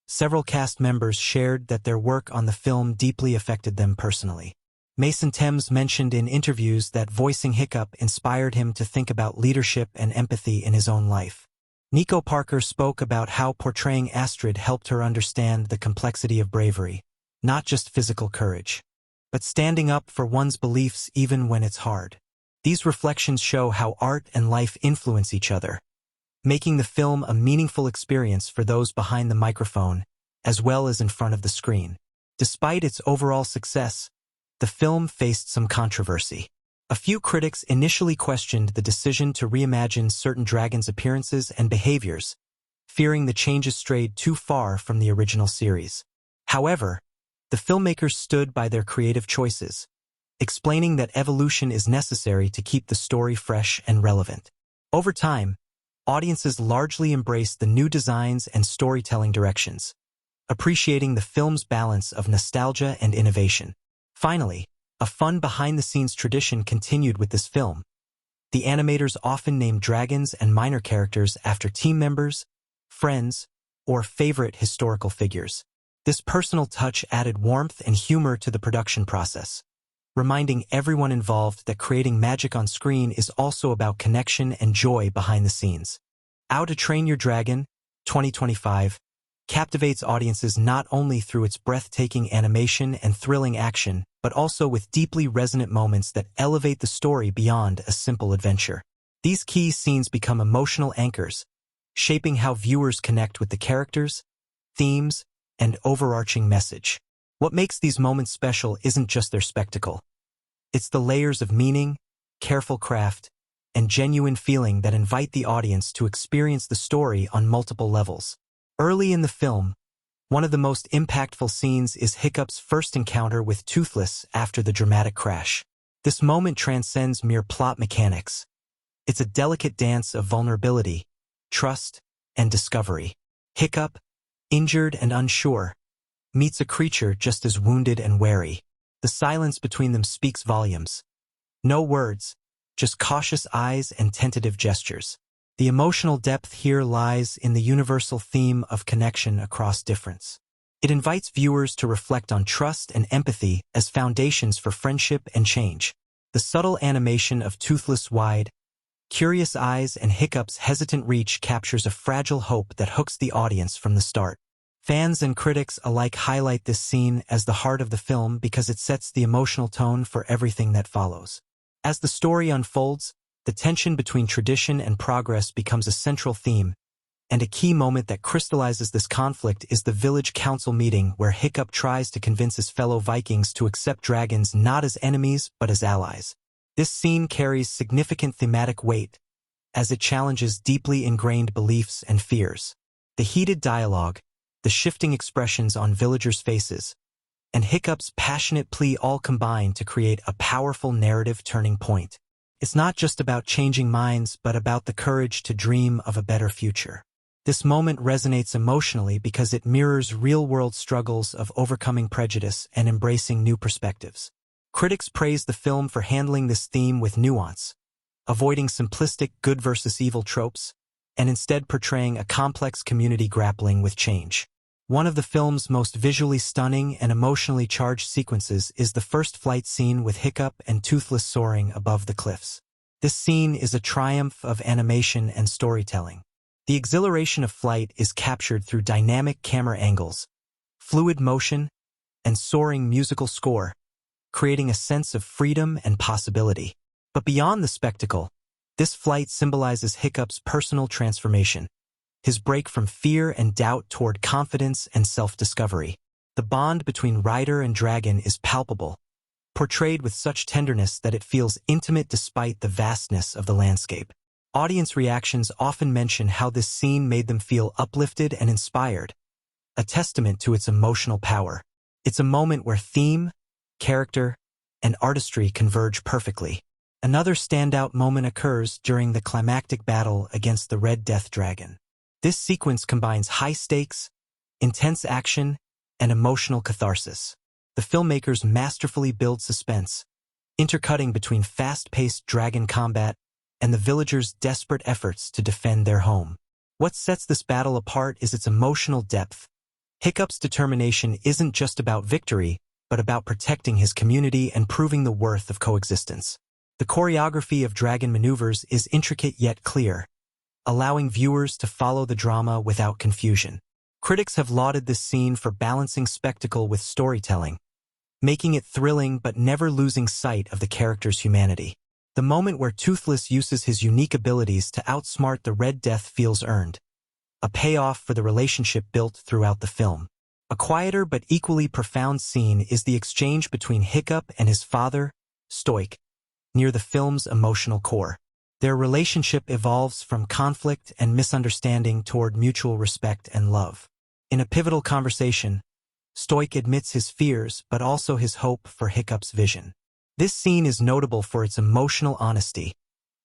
several cast members shared that their work on the film deeply affected them personally. Thames mentioned in interviews that voicing Hiccup inspired him to think about leadership and empathy in his own life. Nico spoke about how portraying Astrid helped her understand the complexity of bravery, not just physical courage, but standing up for one's beliefs even when it's hard. These reflections show how art and life influence each other, making the film a meaningful experience for those behind the microphone, as well as in front of the screen. Despite its overall success, the film faced some controversy. A few critics initially questioned the decision to reimagine certain dragons' appearances and behaviors, fearing the changes strayed too far from the original series. However, the filmmakers stood by their creative choices, explaining that evolution is necessary to keep the story fresh and relevant. Over time, audiences largely embraced the new designs and storytelling directions, appreciating the film's balance of nostalgia and innovation. Finally, a fun behind-the-scenes tradition continued with this film. The animators often named dragons and minor characters after team members, friends, or favorite historical figures. This personal touch added warmth and humor to the production process, reminding everyone involved that creating magic on screen is also about connection and joy behind the scenes. How to Train Your Dragon, 2025, captivates audiences not only through its breathtaking animation and thrilling action, but also with deeply resonant moments that elevate the story beyond a simple adventure. These key scenes become emotional anchors, shaping how viewers connect with the characters, themes, and overarching message. What makes these moments special isn't just their spectacle. It's the layers of meaning, careful craft, and genuine feeling that invite the audience to experience the story on multiple levels. Early in the film, one of the most impactful scenes is Hiccup's first encounter with Toothless after the dramatic crash. This moment transcends mere plot mechanics. It's a delicate dance of vulnerability, trust, and discovery. Hiccup, injured and unsure, meets a creature just as wounded and wary. The silence between them speaks volumes. No words, just cautious eyes and tentative gestures. The emotional depth here lies in the universal theme of connection across difference. It invites viewers to reflect on trust and empathy as foundations for friendship and change. The subtle animation of Toothless' wide, curious eyes and Hiccup's hesitant reach captures a fragile hope that hooks the audience from the start. Fans and critics alike highlight this scene as the heart of the film because it sets the emotional tone for everything that follows. As the story unfolds, the tension between tradition and progress becomes a central theme, and a key moment that crystallizes this conflict is the village council meeting where Hiccup tries to convince his fellow Vikings to accept dragons not as enemies but as allies. This scene carries significant thematic weight, as it challenges deeply ingrained beliefs and fears. The heated dialogue, the shifting expressions on villagers' faces, and Hiccup's passionate plea all combine to create a powerful narrative turning point. It's not just about changing minds, but about the courage to dream of a better future. This moment resonates emotionally because it mirrors real-world struggles of overcoming prejudice and embracing new perspectives. Critics praise the film for handling this theme with nuance, avoiding simplistic good versus evil tropes, and instead portraying a complex community grappling with change. One of the film's most visually stunning and emotionally charged sequences is the first flight scene with Hiccup and Toothless soaring above the cliffs. This scene is a triumph of animation and storytelling. The exhilaration of flight is captured through dynamic camera angles, fluid motion, and soaring musical score, creating a sense of freedom and possibility. But beyond the spectacle, this flight symbolizes Hiccup's personal transformation, his break from fear and doubt toward confidence and self-discovery. The bond between rider and dragon is palpable, portrayed with such tenderness that it feels intimate despite the vastness of the landscape. Audience reactions often mention how this scene made them feel uplifted and inspired, a testament to its emotional power. It's a moment where theme, character, and artistry converge perfectly. Another standout moment occurs during the climactic battle against the Red Death Dragon. This sequence combines high stakes, intense action, and emotional catharsis. The filmmakers masterfully build suspense, intercutting between fast-paced dragon combat and the villagers' desperate efforts to defend their home. What sets this battle apart is its emotional depth. Hiccup's determination isn't just about victory, but about protecting his community and proving the worth of coexistence. The choreography of dragon maneuvers is intricate yet clear, allowing viewers to follow the drama without confusion. Critics have lauded this scene for balancing spectacle with storytelling, making it thrilling but never losing sight of the character's humanity. The moment where Toothless uses his unique abilities to outsmart the Red Death feels earned, a payoff for the relationship built throughout the film. A quieter but equally profound scene is the exchange between Hiccup and his father, Stoic, near the film's emotional core. Their relationship evolves from conflict and misunderstanding toward mutual respect and love. In a pivotal conversation, Stoic admits his fears but also his hope for Hiccup's vision. This scene is notable for its emotional honesty,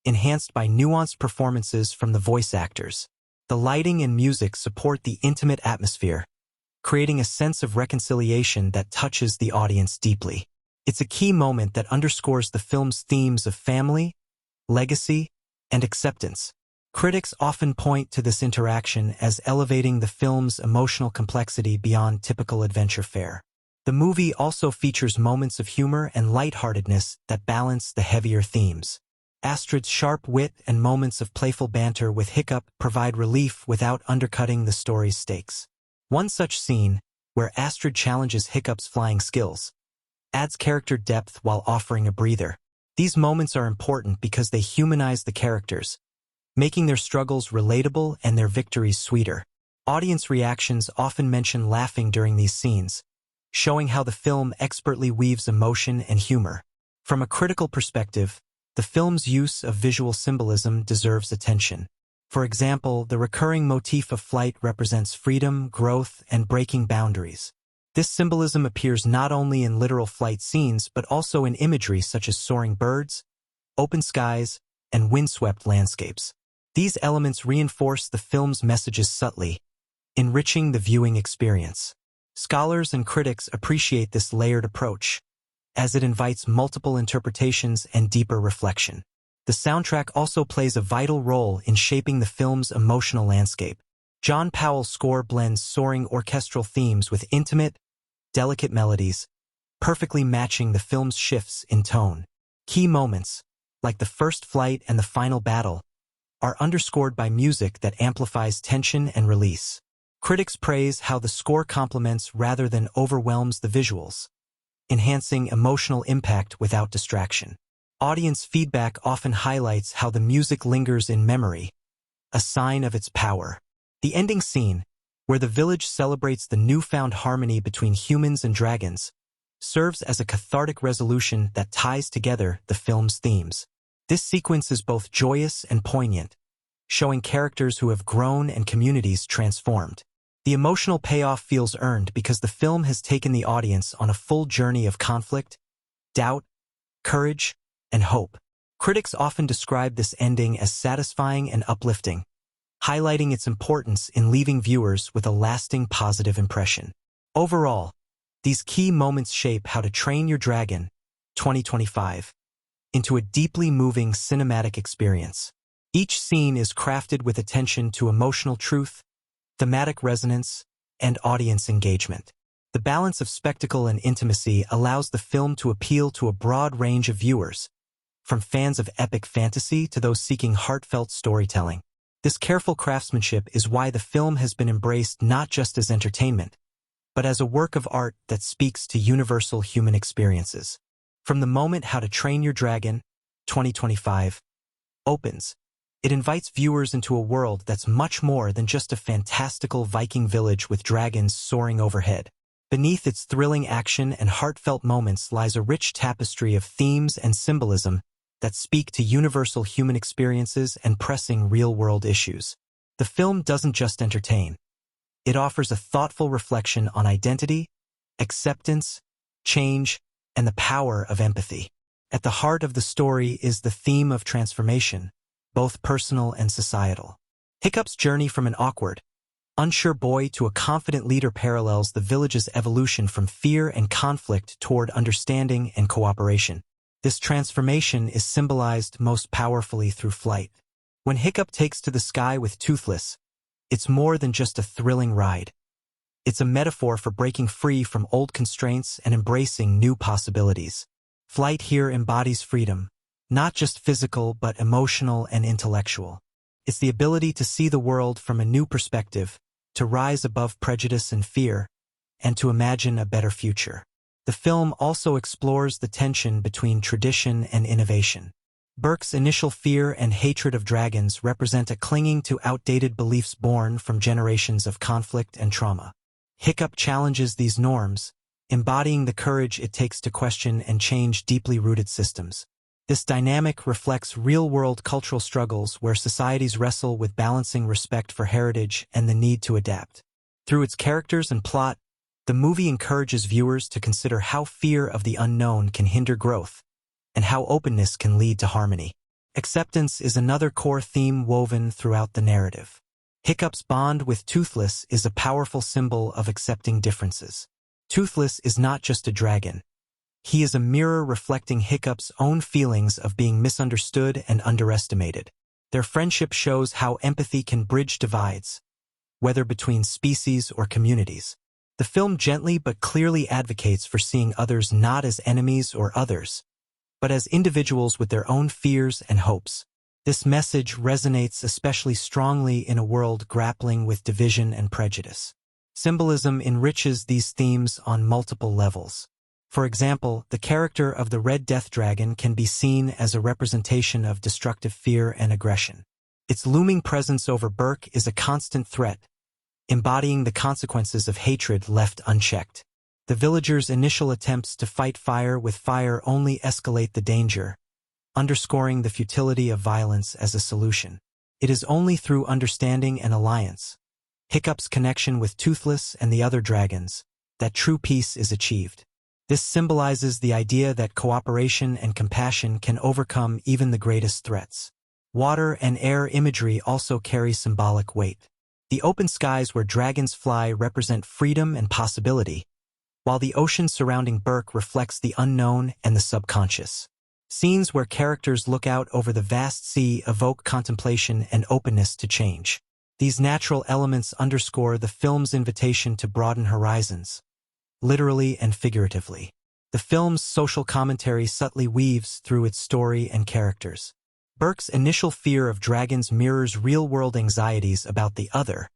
enhanced by nuanced performances from the voice actors. The lighting and music support the intimate atmosphere, creating a sense of reconciliation that touches the audience deeply. It's a key moment that underscores the film's themes of family, legacy, and acceptance. Critics often point to this interaction as elevating the film's emotional complexity beyond typical adventure fare. The movie also features moments of humor and lightheartedness that balance the heavier themes. Astrid's sharp wit and moments of playful banter with Hiccup provide relief without undercutting the story's stakes. One such scene, where Astrid challenges Hiccup's flying skills, adds character depth while offering a breather. These moments are important because they humanize the characters, making their struggles relatable and their victories sweeter. Audience reactions often mention laughing during these scenes, showing how the film expertly weaves emotion and humor. From a critical perspective, the film's use of visual symbolism deserves attention. For example, the recurring motif of flight represents freedom, growth, and breaking boundaries. This symbolism appears not only in literal flight scenes but also in imagery such as soaring birds, open skies, and windswept landscapes. These elements reinforce the film's messages subtly, enriching the viewing experience. Scholars and critics appreciate this layered approach, as it invites multiple interpretations and deeper reflection. The soundtrack also plays a vital role in shaping the film's emotional landscape. John Powell's score blends soaring orchestral themes with intimate, delicate melodies, perfectly matching the film's shifts in tone. Key moments, like the first flight and the final battle, are underscored by music that amplifies tension and release. Critics praise how the score complements rather than overwhelms the visuals, enhancing emotional impact without distraction. Audience feedback often highlights how the music lingers in memory, a sign of its power. The ending scene, where the village celebrates the newfound harmony between humans and dragons, serves as a cathartic resolution that ties together the film's themes. This sequence is both joyous and poignant, showing characters who have grown and communities transformed. The emotional payoff feels earned because the film has taken the audience on a full journey of conflict, doubt, courage, and hope. Critics often describe this ending as satisfying and uplifting, highlighting its importance in leaving viewers with a lasting positive impression. Overall, these key moments shape How to Train Your Dragon 2025 into a deeply moving cinematic experience. Each scene is crafted with attention to emotional truth, thematic resonance, and audience engagement. The balance of spectacle and intimacy allows the film to appeal to a broad range of viewers, from fans of epic fantasy to those seeking heartfelt storytelling. This careful craftsmanship is why the film has been embraced not just as entertainment, but as a work of art that speaks to universal human experiences. From the moment How to Train Your Dragon 2025 opens, it invites viewers into a world that's much more than just a fantastical Viking village with dragons soaring overhead. Beneath its thrilling action and heartfelt moments lies a rich tapestry of themes and symbolism that speak to universal human experiences and pressing real-world issues. The film doesn't just entertain. It offers a thoughtful reflection on identity, acceptance, change, and the power of empathy. At the heart of the story is the theme of transformation, both personal and societal. Hiccup's journey from an awkward, unsure boy to a confident leader parallels the village's evolution from fear and conflict toward understanding and cooperation. This transformation is symbolized most powerfully through flight. When Hiccup takes to the sky with Toothless, it's more than just a thrilling ride. It's a metaphor for breaking free from old constraints and embracing new possibilities. Flight here embodies freedom, not just physical but emotional and intellectual. It's the ability to see the world from a new perspective, to rise above prejudice and fear, and to imagine a better future. The film also explores the tension between tradition and innovation. Burke's initial fear and hatred of dragons represent a clinging to outdated beliefs born from generations of conflict and trauma. Hiccup challenges these norms, embodying the courage it takes to question and change deeply rooted systems. This dynamic reflects real-world cultural struggles where societies wrestle with balancing respect for heritage and the need to adapt. Through its characters and plot, the movie encourages viewers to consider how fear of the unknown can hinder growth, and how openness can lead to harmony. Acceptance is another core theme woven throughout the narrative. Hiccup's bond with Toothless is a powerful symbol of accepting differences. Toothless is not just a dragon. He is a mirror reflecting Hiccup's own feelings of being misunderstood and underestimated. Their friendship shows how empathy can bridge divides, whether between species or communities. The film gently but clearly advocates for seeing others not as enemies or others, but as individuals with their own fears and hopes. This message resonates especially strongly in a world grappling with division and prejudice. Symbolism enriches these themes on multiple levels. For example, the character of the Red Death Dragon can be seen as a representation of destructive fear and aggression. Its looming presence over Burke is a constant threat, embodying the consequences of hatred left unchecked. The villagers' initial attempts to fight fire with fire only escalate the danger, underscoring the futility of violence as a solution. It is only through understanding and alliance, Hiccup's connection with Toothless and the other dragons, that true peace is achieved. This symbolizes the idea that cooperation and compassion can overcome even the greatest threats. Water and air imagery also carry symbolic weight. The open skies where dragons fly represent freedom and possibility, while the ocean surrounding Burke reflects the unknown and the subconscious. Scenes where characters look out over the vast sea evoke contemplation and openness to change. These natural elements underscore the film's invitation to broaden horizons, literally and figuratively. The film's social commentary subtly weaves through its story and characters. Burke's initial fear of dragons mirrors real-world anxieties about the other,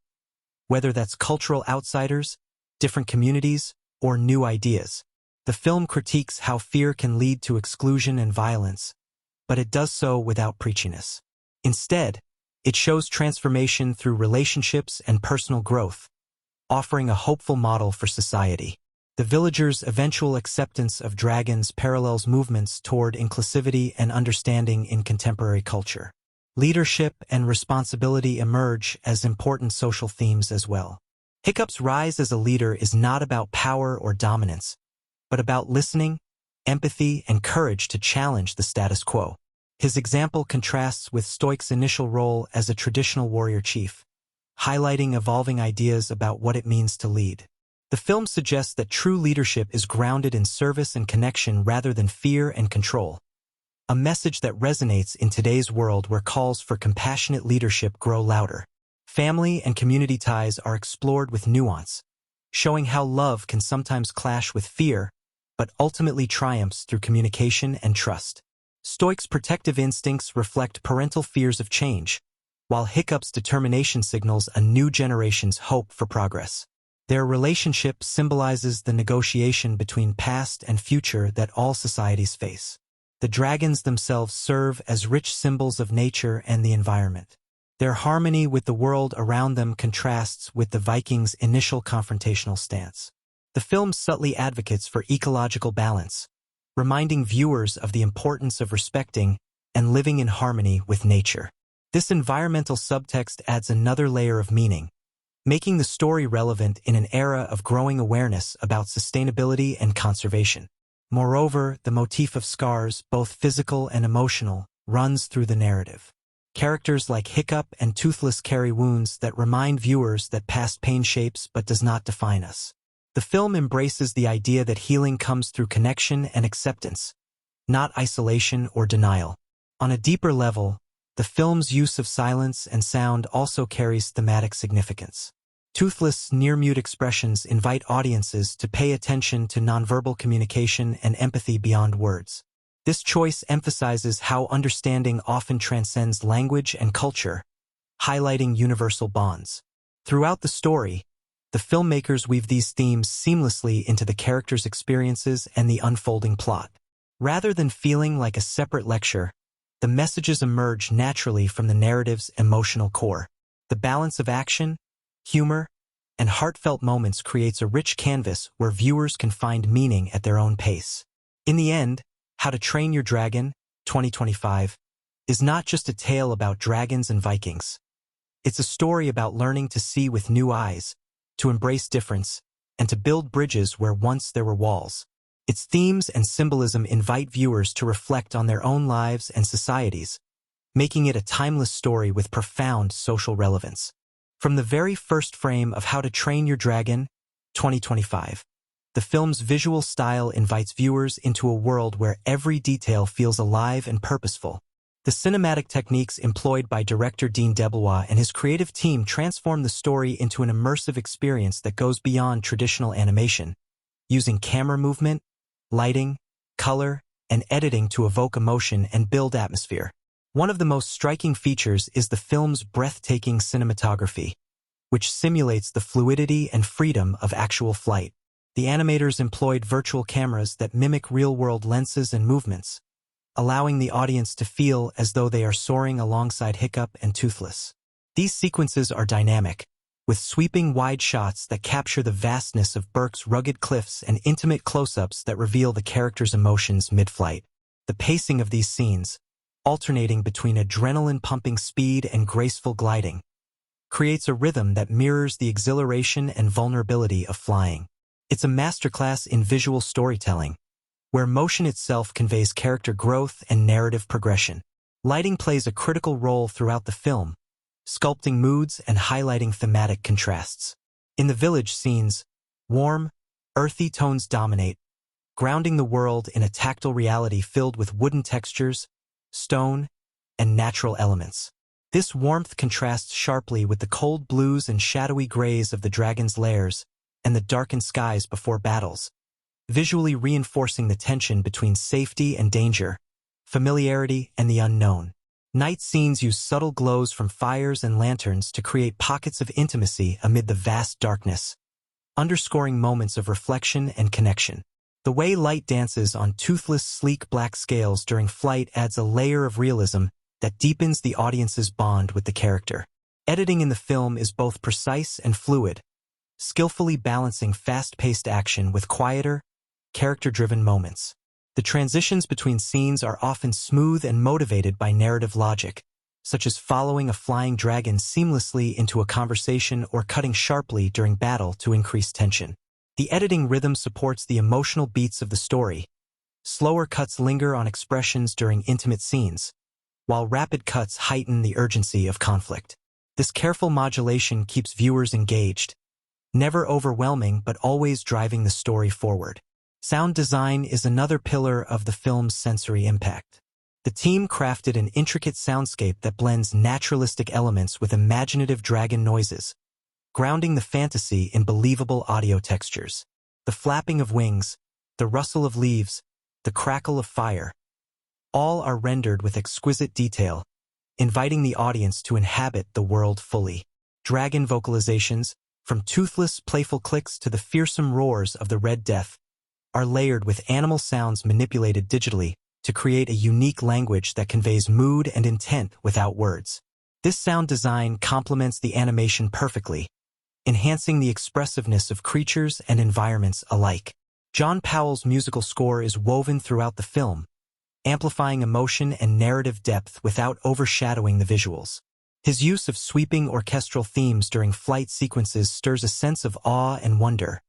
whether that's cultural outsiders, different communities, or new ideas. The film critiques how fear can lead to exclusion and violence, but it does so without preachiness. Instead, it shows transformation through relationships and personal growth, offering a hopeful model for society. The villagers' eventual acceptance of dragons parallels movements toward inclusivity and understanding in contemporary culture. Leadership and responsibility emerge as important social themes as well. Hiccup's rise as a leader is not about power or dominance, but about listening, empathy, and courage to challenge the status quo. His example contrasts with Stoic's initial role as a traditional warrior chief, highlighting evolving ideas about what it means to lead. The film suggests that true leadership is grounded in service and connection rather than fear and control, a message that resonates in today's world where calls for compassionate leadership grow louder. Family and community ties are explored with nuance, showing how love can sometimes clash with fear, but ultimately triumphs through communication and trust. Stoic's protective instincts reflect parental fears of change, while Hiccup's determination signals a new generation's hope for progress. Their relationship symbolizes the negotiation between past and future that all societies face. The dragons themselves serve as rich symbols of nature and the environment. Their harmony with the world around them contrasts with the Vikings' initial confrontational stance. The film subtly advocates for ecological balance, reminding viewers of the importance of respecting and living in harmony with nature. This environmental subtext adds another layer of meaning, making the story relevant in an era of growing awareness about sustainability and conservation. Moreover, the motif of scars, both physical and emotional, runs through the narrative. Characters like Hiccup and Toothless carry wounds that remind viewers that past pain shapes but does not define us. The film embraces the idea that healing comes through connection and acceptance, not isolation or denial. On a deeper level, the film's use of silence and sound also carries thematic significance. Toothless, near-mute expressions invite audiences to pay attention to nonverbal communication and empathy beyond words. This choice emphasizes how understanding often transcends language and culture, highlighting universal bonds. Throughout the story, the filmmakers weave these themes seamlessly into the characters' experiences and the unfolding plot. Rather than feeling like a separate lecture, the messages emerge naturally from the narrative's emotional core. The balance of action, humor, and heartfelt moments creates a rich canvas where viewers can find meaning at their own pace. In the end, How to Train Your Dragon, 2025, is not just a tale about dragons and Vikings. It's a story about learning to see with new eyes, to embrace difference, and to build bridges where once there were walls. Its themes and symbolism invite viewers to reflect on their own lives and societies, making it a timeless story with profound social relevance. From the very first frame of How to Train Your Dragon, 2025, the film's visual style invites viewers into a world where every detail feels alive and purposeful. The cinematic techniques employed by director Dean DeBlois and his creative team transform the story into an immersive experience that goes beyond traditional animation, using camera movement, lighting, color, and editing to evoke emotion and build atmosphere. One of the most striking features is the film's breathtaking cinematography, which simulates the fluidity and freedom of actual flight. The animators employed virtual cameras that mimic real-world lenses and movements, allowing the audience to feel as though they are soaring alongside Hiccup and Toothless. These sequences are dynamic, with sweeping wide shots that capture the vastness of Berk's rugged cliffs and intimate close-ups that reveal the character's emotions mid-flight. The pacing of these scenes, alternating between adrenaline-pumping speed and graceful gliding, creates a rhythm that mirrors the exhilaration and vulnerability of flying. It's a masterclass in visual storytelling, where motion itself conveys character growth and narrative progression. Lighting plays a critical role throughout the film, sculpting moods and highlighting thematic contrasts. In the village scenes, warm, earthy tones dominate, grounding the world in a tactile reality filled with wooden textures, stone, and natural elements. This warmth contrasts sharply with the cold blues and shadowy grays of the dragon's lairs and the darkened skies before battles, visually reinforcing the tension between safety and danger, familiarity and the unknown. Night scenes use subtle glows from fires and lanterns to create pockets of intimacy amid the vast darkness, underscoring moments of reflection and connection. The way light dances on Toothless' sleek black scales during flight adds a layer of realism that deepens the audience's bond with the character. Editing in the film is both precise and fluid, skillfully balancing fast-paced action with quieter, character-driven moments. The transitions between scenes are often smooth and motivated by narrative logic, such as following a flying dragon seamlessly into a conversation or cutting sharply during battle to increase tension. The editing rhythm supports the emotional beats of the story. Slower cuts linger on expressions during intimate scenes, while rapid cuts heighten the urgency of conflict. This careful modulation keeps viewers engaged, never overwhelming but always driving the story forward. Sound design is another pillar of the film's sensory impact. The team crafted an intricate soundscape that blends naturalistic elements with imaginative dragon noises, grounding the fantasy in believable audio textures. The flapping of wings, the rustle of leaves, the crackle of fire, all are rendered with exquisite detail, inviting the audience to inhabit the world fully. Dragon vocalizations, from toothless, playful clicks to the fearsome roars of the Red Death, are layered with animal sounds manipulated digitally to create a unique language that conveys mood and intent without words. This sound design complements the animation perfectly, enhancing the expressiveness of creatures and environments alike. John Powell's musical score is woven throughout the film, amplifying emotion and narrative depth without overshadowing the visuals. His use of sweeping orchestral themes during flight sequences stirs a sense of awe and wonder,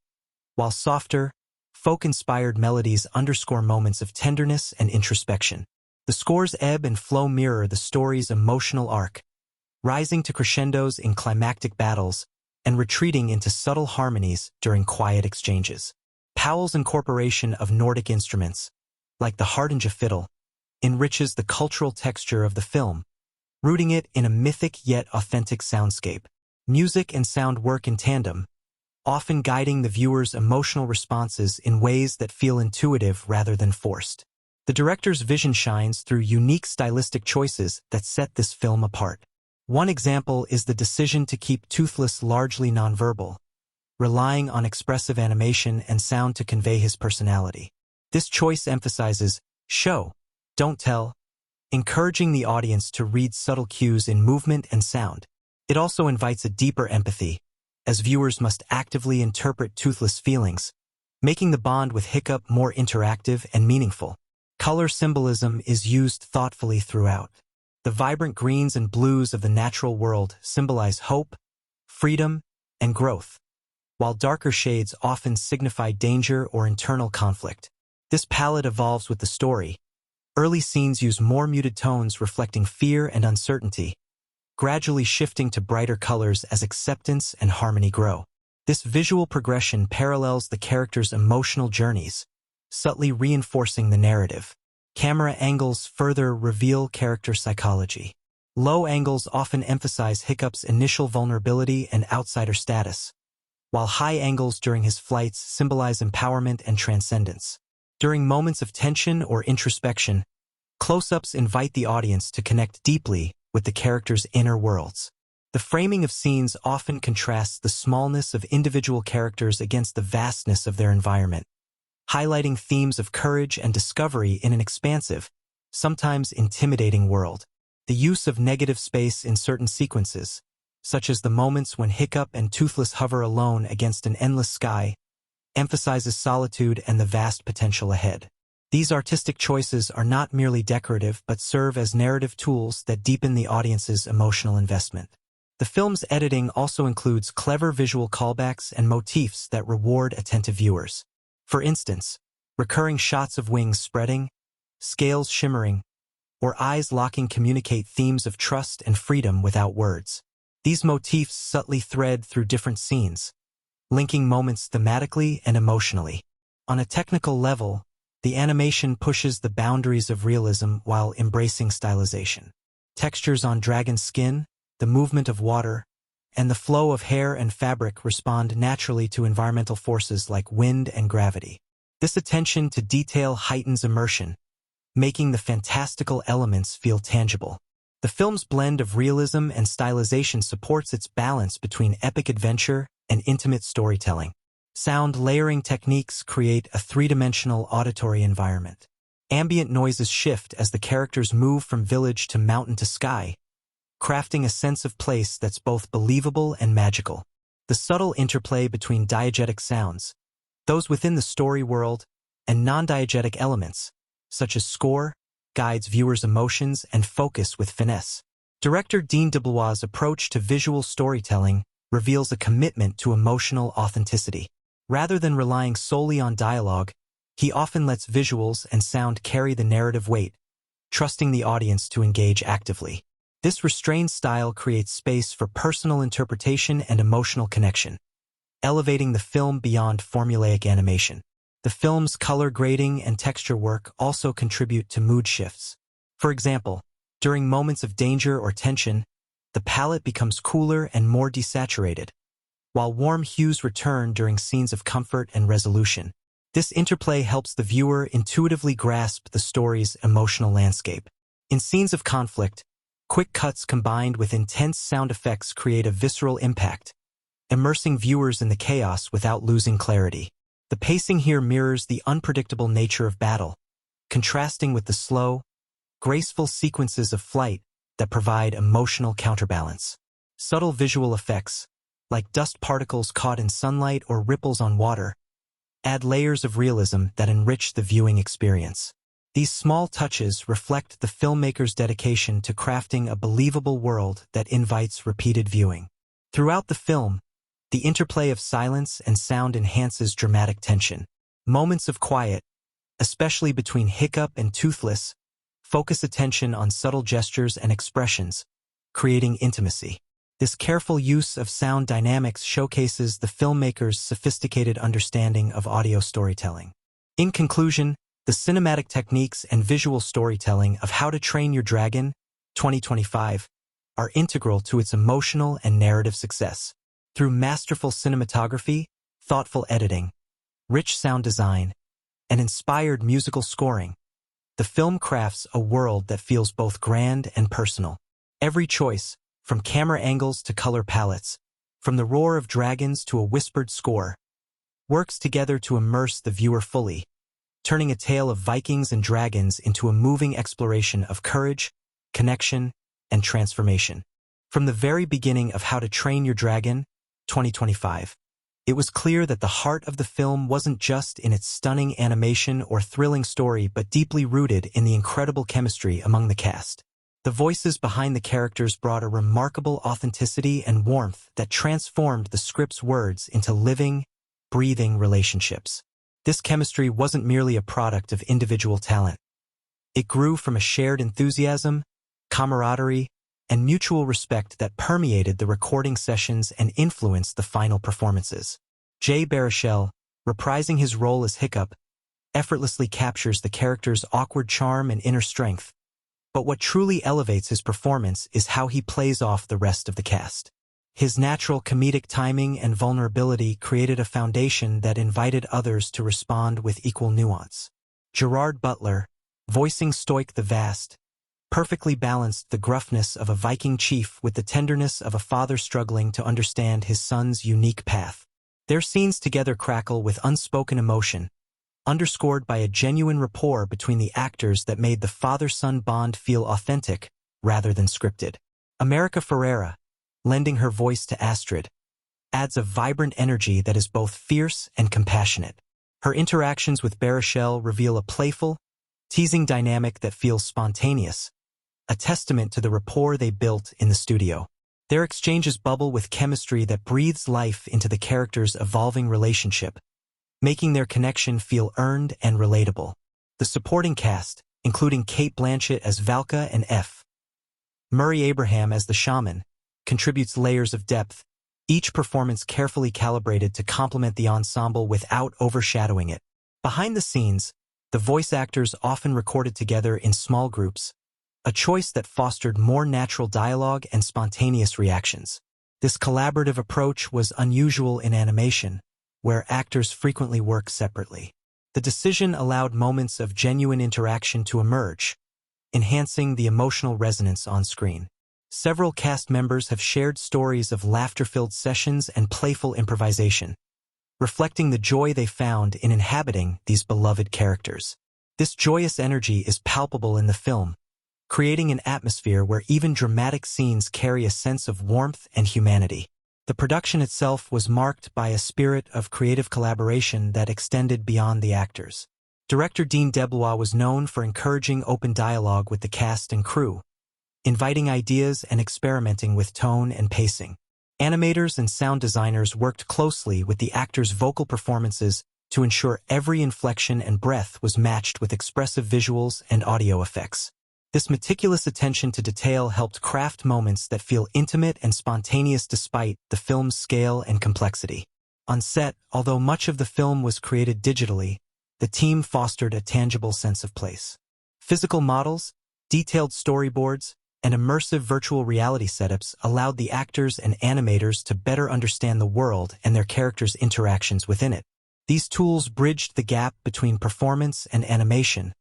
while softer, folk-inspired melodies underscore moments of tenderness and introspection. The score's ebb and flow mirror the story's emotional arc, rising to crescendos in climactic battles and retreating into subtle harmonies during quiet exchanges. Powell's incorporation of Nordic instruments, like the Hardanger fiddle, enriches the cultural texture of the film, rooting it in a mythic yet authentic soundscape. Music and sound work in tandem, often guiding the viewer's emotional responses in ways that feel intuitive rather than forced. The director's vision shines through unique stylistic choices that set this film apart. One example is the decision to keep Toothless largely nonverbal, relying on expressive animation and sound to convey his personality. This choice emphasizes show, don't tell, encouraging the audience to read subtle cues in movement and sound. It also invites a deeper empathy, as viewers must actively interpret Toothless' feelings, making the bond with Hiccup more interactive and meaningful. Color symbolism is used thoughtfully throughout. The vibrant greens and blues of the natural world symbolize hope, freedom, and growth, while darker shades often signify danger or internal conflict. This palette evolves with the story. Early scenes use more muted tones reflecting fear and uncertainty, gradually shifting to brighter colors as acceptance and harmony grow. This visual progression parallels the characters' emotional journeys, subtly reinforcing the narrative. Camera angles further reveal character psychology. Low angles often emphasize Hiccup's initial vulnerability and outsider status, while high angles during his flights symbolize empowerment and transcendence. During moments of tension or introspection, close-ups invite the audience to connect deeply with the character's inner worlds. The framing of scenes often contrasts the smallness of individual characters against the vastness of their environment, highlighting themes of courage and discovery in an expansive, sometimes intimidating world. The use of negative space in certain sequences, such as the moments when Hiccup and Toothless hover alone against an endless sky, emphasizes solitude and the vast potential ahead. These artistic choices are not merely decorative but serve as narrative tools that deepen the audience's emotional investment. The film's editing also includes clever visual callbacks and motifs that reward attentive viewers. For instance, recurring shots of wings spreading, scales shimmering, or eyes locking communicate themes of trust and freedom without words. These motifs subtly thread through different scenes, linking moments thematically and emotionally. On a technical level, the animation pushes the boundaries of realism while embracing stylization. Textures on dragon's skin, the movement of water, and the flow of hair and fabric respond naturally to environmental forces like wind and gravity. This attention to detail heightens immersion, making the fantastical elements feel tangible. The film's blend of realism and stylization supports its balance between epic adventure and intimate storytelling. Sound layering techniques create a three-dimensional auditory environment. Ambient noises shift as the characters move from village to mountain to sky, crafting a sense of place that's both believable and magical. The subtle interplay between diegetic sounds, those within the story world, and non-diegetic elements, such as score, guides viewers' emotions and focus with finesse. Director Dean DeBlois' approach to visual storytelling reveals a commitment to emotional authenticity. Rather than relying solely on dialogue, he often lets visuals and sound carry the narrative weight, trusting the audience to engage actively. This restrained style creates space for personal interpretation and emotional connection, elevating the film beyond formulaic animation. The film's color grading and texture work also contribute to mood shifts. For example, during moments of danger or tension, the palette becomes cooler and more desaturated, while warm hues return during scenes of comfort and resolution. This interplay helps the viewer intuitively grasp the story's emotional landscape. In scenes of conflict, quick cuts combined with intense sound effects create a visceral impact, immersing viewers in the chaos without losing clarity. The pacing here mirrors the unpredictable nature of battle, contrasting with the slow, graceful sequences of flight that provide emotional counterbalance. Subtle visual effects, like dust particles caught in sunlight or ripples on water, add layers of realism that enrich the viewing experience. These small touches reflect the filmmaker's dedication to crafting a believable world that invites repeated viewing. Throughout the film, the interplay of silence and sound enhances dramatic tension. Moments of quiet, especially between Hiccup and Toothless, focus attention on subtle gestures and expressions, creating intimacy. This careful use of sound dynamics showcases the filmmaker's sophisticated understanding of audio storytelling. In conclusion, the cinematic techniques and visual storytelling of How to Train Your Dragon 2025 are integral to its emotional and narrative success. Through masterful cinematography, thoughtful editing, rich sound design, and inspired musical scoring, the film crafts a world that feels both grand and personal. Every choice, from camera angles to color palettes, from the roar of dragons to a whispered score, works together to immerse the viewer fully, turning a tale of Vikings and dragons into a moving exploration of courage, connection, and transformation. From the very beginning of How to Train Your Dragon 2025, it was clear that the heart of the film wasn't just in its stunning animation or thrilling story but deeply rooted in the incredible chemistry among the cast. The voices behind the characters brought a remarkable authenticity and warmth that transformed the script's words into living, breathing relationships. This chemistry wasn't merely a product of individual talent. It grew from a shared enthusiasm, camaraderie, and mutual respect that permeated the recording sessions and influenced the final performances. Jay Baruchel, reprising his role as Hiccup, effortlessly captures the character's awkward charm and inner strength. But what truly elevates his performance is how he plays off the rest of the cast. His natural comedic timing and vulnerability created a foundation that invited others to respond with equal nuance. Gerard Butler, voicing Stoic the Vast, perfectly balanced the gruffness of a Viking chief with the tenderness of a father struggling to understand his son's unique path. Their scenes together crackle with unspoken emotion, underscored by a genuine rapport between the actors that made the father-son bond feel authentic rather than scripted. America Ferrera, lending her voice to Astrid, adds a vibrant energy that is both fierce and compassionate. Her interactions with Baruchel reveal a playful, teasing dynamic that feels spontaneous, a testament to the rapport they built in the studio. Their exchanges bubble with chemistry that breathes life into the characters' evolving relationship, making their connection feel earned and relatable. The supporting cast, including Cate Blanchett as Valka and F. Murray Abraham as the shaman, contributes layers of depth, each performance carefully calibrated to complement the ensemble without overshadowing it. Behind the scenes, the voice actors often recorded together in small groups, a choice that fostered more natural dialogue and spontaneous reactions. This collaborative approach was unusual in animation, where actors frequently work separately. The decision allowed moments of genuine interaction to emerge, enhancing the emotional resonance on screen. Several cast members have shared stories of laughter-filled sessions and playful improvisation, reflecting the joy they found in inhabiting these beloved characters. This joyous energy is palpable in the film, creating an atmosphere where even dramatic scenes carry a sense of warmth and humanity. The production itself was marked by a spirit of creative collaboration that extended beyond the actors. Director Dean Deblois was known for encouraging open dialogue with the cast and crew, inviting ideas and experimenting with tone and pacing. Animators and sound designers worked closely with the actors' vocal performances to ensure every inflection and breath was matched with expressive visuals and audio effects. This meticulous attention to detail helped craft moments that feel intimate and spontaneous despite the film's scale and complexity. On set, although much of the film was created digitally, the team fostered a tangible sense of place. Physical models, detailed storyboards, and immersive virtual reality setups allowed the actors and animators to better understand the world and their characters' interactions within it. These tools bridged the gap between performance and animation,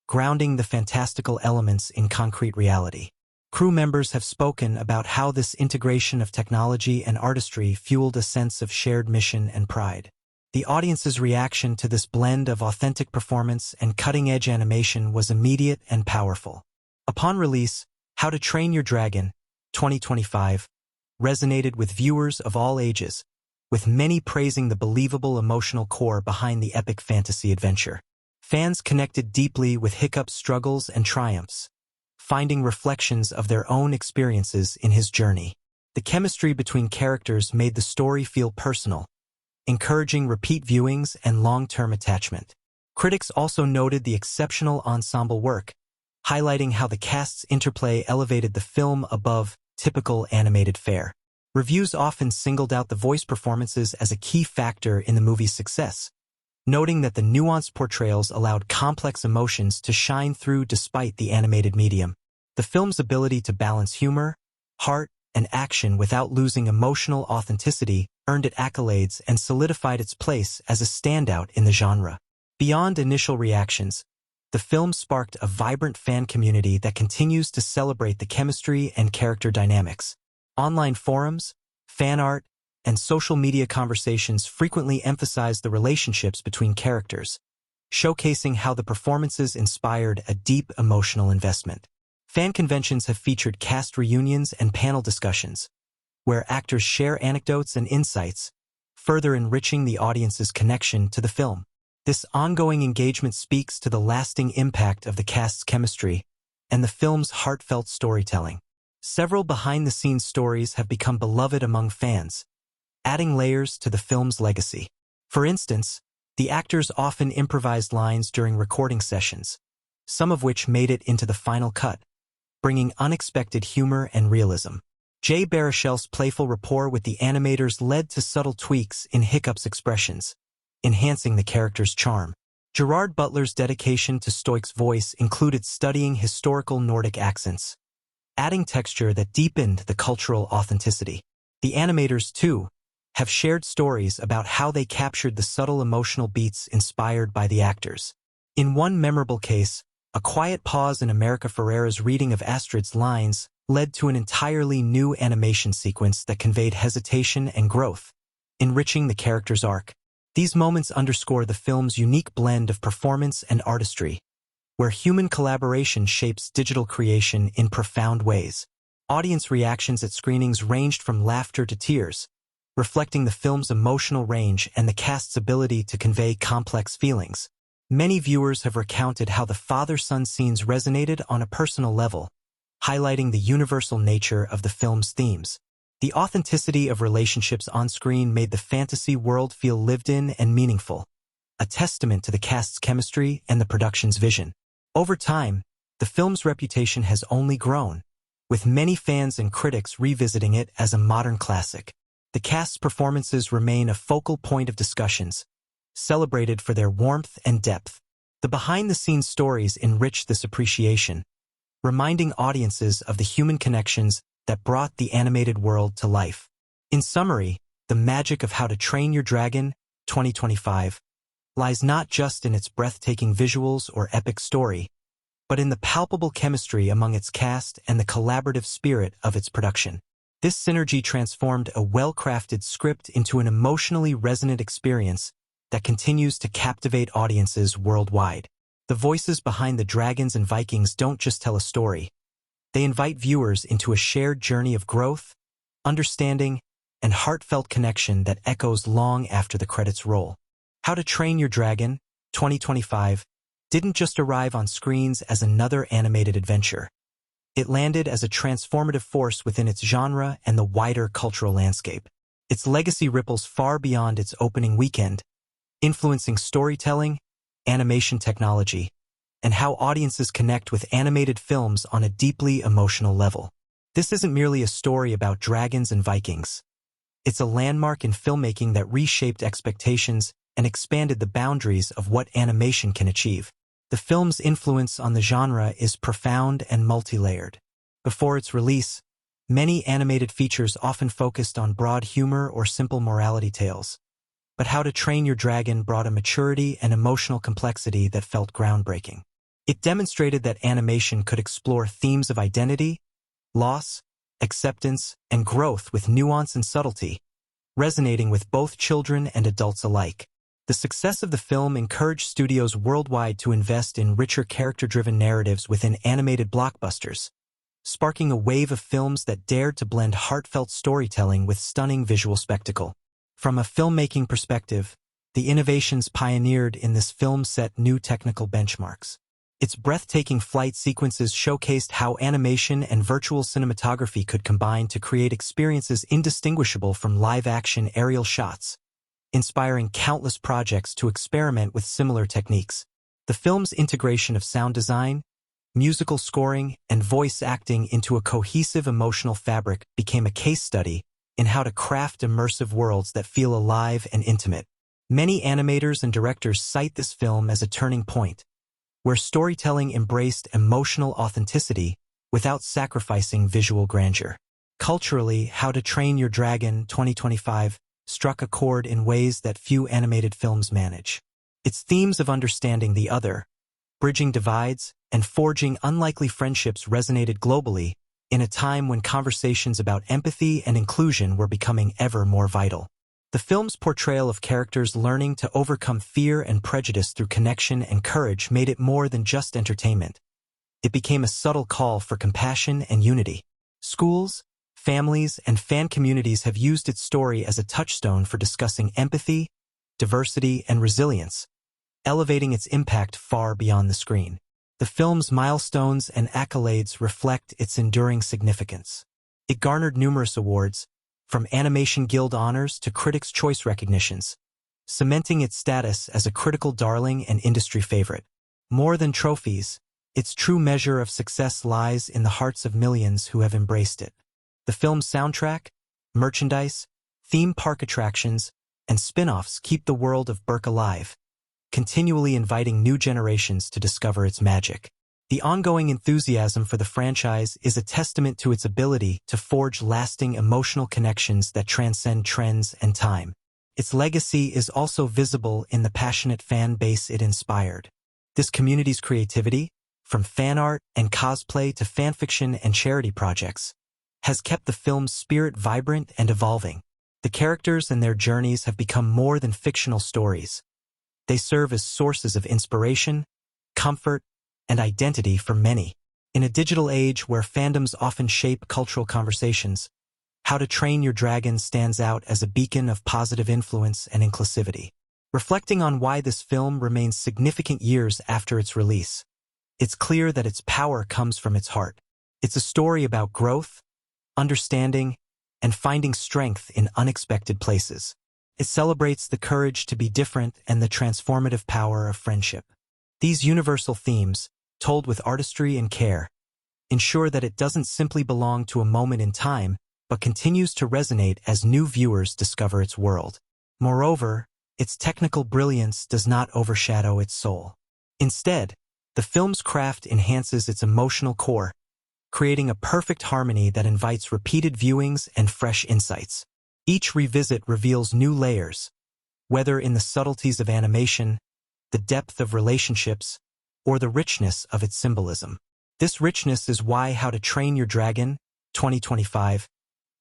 grounding the fantastical elements in concrete reality. Crew members have spoken about how this integration of technology and artistry fueled a sense of shared mission and pride. The audience's reaction to this blend of authentic performance and cutting-edge animation was immediate and powerful. Upon release, How to Train Your Dragon 2025 resonated with viewers of all ages, with many praising the believable emotional core behind the epic fantasy adventure. Fans connected deeply with Hiccup's struggles and triumphs, finding reflections of their own experiences in his journey. The chemistry between characters made the story feel personal, encouraging repeat viewings and long-term attachment. Critics also noted the exceptional ensemble work, highlighting how the cast's interplay elevated the film above typical animated fare. Reviews often singled out the voice performances as a key factor in the movie's success, noting that the nuanced portrayals allowed complex emotions to shine through despite the animated medium. The film's ability to balance humor, heart, and action without losing emotional authenticity earned it accolades and solidified its place as a standout in the genre. Beyond initial reactions, the film sparked a vibrant fan community that continues to celebrate the chemistry and character dynamics. Online forums, fan art, and social media conversations frequently emphasize the relationships between characters, showcasing how the performances inspired a deep emotional investment. Fan conventions have featured cast reunions and panel discussions, where actors share anecdotes and insights, further enriching the audience's connection to the film. This ongoing engagement speaks to the lasting impact of the cast's chemistry and the film's heartfelt storytelling. Several behind-the-scenes stories have become beloved among fans, adding layers to the film's legacy. For instance, the actors often improvised lines during recording sessions, some of which made it into the final cut, bringing unexpected humor and realism. Jay Baruchel's playful rapport with the animators led to subtle tweaks in Hiccup's expressions, enhancing the character's charm. Gerard Butler's dedication to Stoich's voice included studying historical Nordic accents, adding texture that deepened the cultural authenticity. The animators, too, have shared stories about how they captured the subtle emotional beats inspired by the actors. In one memorable case, a quiet pause in America Ferrera's reading of Astrid's lines led to an entirely new animation sequence that conveyed hesitation and growth, enriching the character's arc. These moments underscore the film's unique blend of performance and artistry, where human collaboration shapes digital creation in profound ways. Audience reactions at screenings ranged from laughter to tears, reflecting the film's emotional range and the cast's ability to convey complex feelings. Many viewers have recounted how the father-son scenes resonated on a personal level, highlighting the universal nature of the film's themes. The authenticity of relationships on screen made the fantasy world feel lived in and meaningful, a testament to the cast's chemistry and the production's vision. Over time, the film's reputation has only grown, with many fans and critics revisiting it as a modern classic. The cast's performances remain a focal point of discussions, celebrated for their warmth and depth. The behind-the-scenes stories enrich this appreciation, reminding audiences of the human connections that brought the animated world to life. In summary, the magic of How to Train Your Dragon 2025 lies not just in its breathtaking visuals or epic story, but in the palpable chemistry among its cast and the collaborative spirit of its production. This synergy transformed a well-crafted script into an emotionally resonant experience that continues to captivate audiences worldwide. The voices behind the dragons and Vikings don't just tell a story. They invite viewers into a shared journey of growth, understanding, and heartfelt connection that echoes long after the credits roll. How to Train Your Dragon 2025 didn't just arrive on screens as another animated adventure. It landed as a transformative force within its genre and the wider cultural landscape. Its legacy ripples far beyond its opening weekend, influencing storytelling, animation technology, and how audiences connect with animated films on a deeply emotional level. This isn't merely a story about dragons and Vikings. It's a landmark in filmmaking that reshaped expectations and expanded the boundaries of what animation can achieve. The film's influence on the genre is profound and multi-layered. Before its release, many animated features often focused on broad humor or simple morality tales. But How to Train Your Dragon brought a maturity and emotional complexity that felt groundbreaking. It demonstrated that animation could explore themes of identity, loss, acceptance, and growth with nuance and subtlety, resonating with both children and adults alike. The success of the film encouraged studios worldwide to invest in richer character-driven narratives within animated blockbusters, sparking a wave of films that dared to blend heartfelt storytelling with stunning visual spectacle. From a filmmaking perspective, the innovations pioneered in this film set new technical benchmarks. Its breathtaking flight sequences showcased how animation and virtual cinematography could combine to create experiences indistinguishable from live-action aerial shots, inspiring countless projects to experiment with similar techniques. The film's integration of sound design, musical scoring, and voice acting into a cohesive emotional fabric became a case study in how to craft immersive worlds that feel alive and intimate. Many animators and directors cite this film as a turning point, where storytelling embraced emotional authenticity without sacrificing visual grandeur. Culturally, How to Train Your Dragon 2025 struck a chord in ways that few animated films manage. Its themes of understanding the other, bridging divides, and forging unlikely friendships resonated globally in a time when conversations about empathy and inclusion were becoming ever more vital. The film's portrayal of characters learning to overcome fear and prejudice through connection and courage made it more than just entertainment. It became a subtle call for compassion and unity. Schools, families, and fan communities have used its story as a touchstone for discussing empathy, diversity, and resilience, elevating its impact far beyond the screen. The film's milestones and accolades reflect its enduring significance. It garnered numerous awards, from Animation Guild honors to Critics' Choice recognitions, cementing its status as a critical darling and industry favorite. More than trophies, its true measure of success lies in the hearts of millions who have embraced it. The film's soundtrack, merchandise, theme park attractions, and spin-offs keep the world of Berk alive, continually inviting new generations to discover its magic. The ongoing enthusiasm for the franchise is a testament to its ability to forge lasting emotional connections that transcend trends and time. Its legacy is also visible in the passionate fan base it inspired. This community's creativity, from fan art and cosplay to fanfiction and charity projects, has kept the film's spirit vibrant and evolving. The characters and their journeys have become more than fictional stories. They serve as sources of inspiration, comfort, and identity for many. In a digital age where fandoms often shape cultural conversations, How to Train Your Dragon stands out as a beacon of positive influence and inclusivity. Reflecting on why this film remains significant years after its release, it's clear that its power comes from its heart. It's a story about growth, understanding, and finding strength in unexpected places. It celebrates the courage to be different and the transformative power of friendship. These universal themes, told with artistry and care, ensure that it doesn't simply belong to a moment in time, but continues to resonate as new viewers discover its world. Moreover, its technical brilliance does not overshadow its soul. Instead, the film's craft enhances its emotional core, creating a perfect harmony that invites repeated viewings and fresh insights. Each revisit reveals new layers, whether in the subtleties of animation, the depth of relationships, or the richness of its symbolism. This richness is why How to Train Your Dragon 2025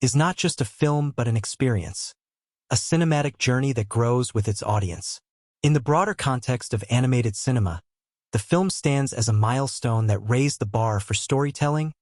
is not just a film but an experience, a cinematic journey that grows with its audience. In the broader context of animated cinema, the film stands as a milestone that raised the bar for storytelling,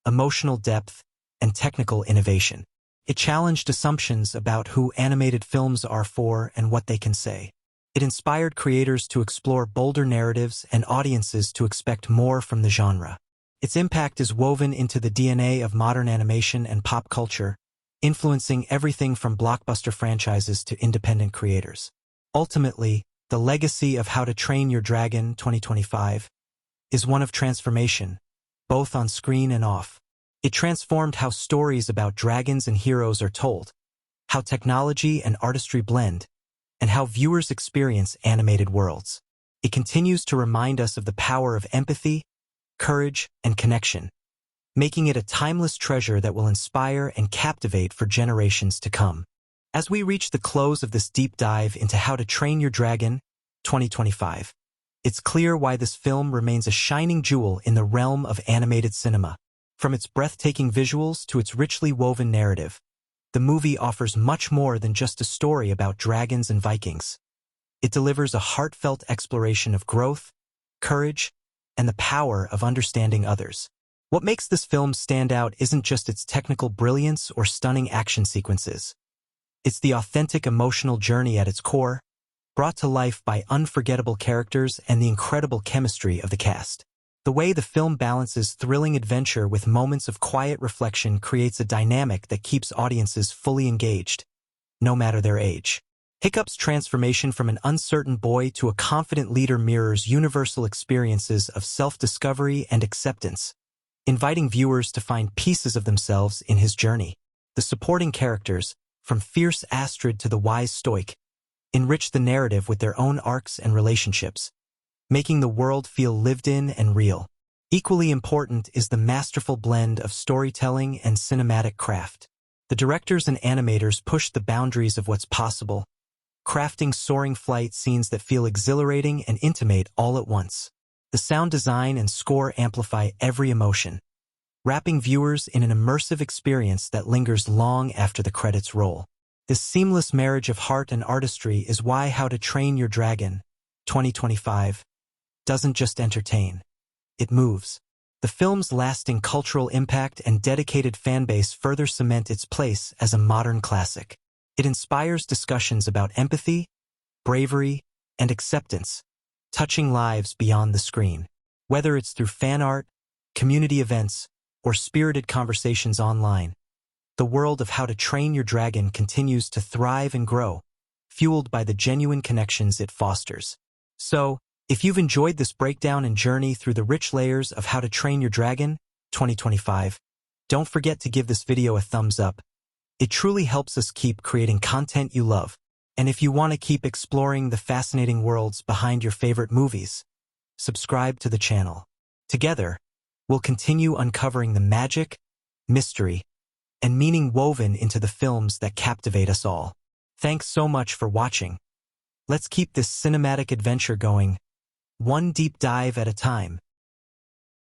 emotional depth, and technical innovation. It challenged assumptions about who animated films are for and what they can say. It inspired creators to explore bolder narratives and audiences to expect more from the genre. Its impact is woven into the DNA of modern animation and pop culture, influencing everything from blockbuster franchises to independent creators. Ultimately, the legacy of How to Train Your Dragon 2025 is one of transformation, both on screen and off. It transformed how stories about dragons and heroes are told, how technology and artistry blend, and how viewers experience animated worlds. It continues to remind us of the power of empathy, courage, and connection, making it a timeless treasure that will inspire and captivate for generations to come. As we reach the close of this deep dive into How to Train Your Dragon 2025, it's clear why this film remains a shining jewel in the realm of animated cinema. From its breathtaking visuals to its richly woven narrative, the movie offers much more than just a story about dragons and Vikings. It delivers a heartfelt exploration of growth, courage, and the power of understanding others. What makes this film stand out isn't just its technical brilliance or stunning action sequences. It's the authentic emotional journey at its core, brought to life by unforgettable characters and the incredible chemistry of the cast. The way the film balances thrilling adventure with moments of quiet reflection creates a dynamic that keeps audiences fully engaged, no matter their age. Hiccup's transformation from an uncertain boy to a confident leader mirrors universal experiences of self-discovery and acceptance, inviting viewers to find pieces of themselves in his journey. The supporting characters, from fierce Astrid to the wise Stoic, enrich the narrative with their own arcs and relationships, making the world feel lived in and real. Equally important is the masterful blend of storytelling and cinematic craft. The directors and animators push the boundaries of what's possible, crafting soaring flight scenes that feel exhilarating and intimate all at once. The sound design and score amplify every emotion, wrapping viewers in an immersive experience that lingers long after the credits roll. This seamless marriage of heart and artistry is why How to Train Your Dragon 2025 doesn't just entertain, it moves. The film's lasting cultural impact and dedicated fanbase further cement its place as a modern classic. It inspires discussions about empathy, bravery, and acceptance, touching lives beyond the screen. Whether it's through fan art, community events, or spirited conversations online, the world of How to Train Your Dragon continues to thrive and grow, fueled by the genuine connections it fosters. So, if you've enjoyed this breakdown and journey through the rich layers of How to Train Your Dragon 2025, don't forget to give this video a thumbs up. It truly helps us keep creating content you love. And if you want to keep exploring the fascinating worlds behind your favorite movies, subscribe to the channel. Together, we'll continue uncovering the magic, mystery, and meaning woven into the films that captivate us all. Thanks so much for watching. Let's keep this cinematic adventure going, one deep dive at a time.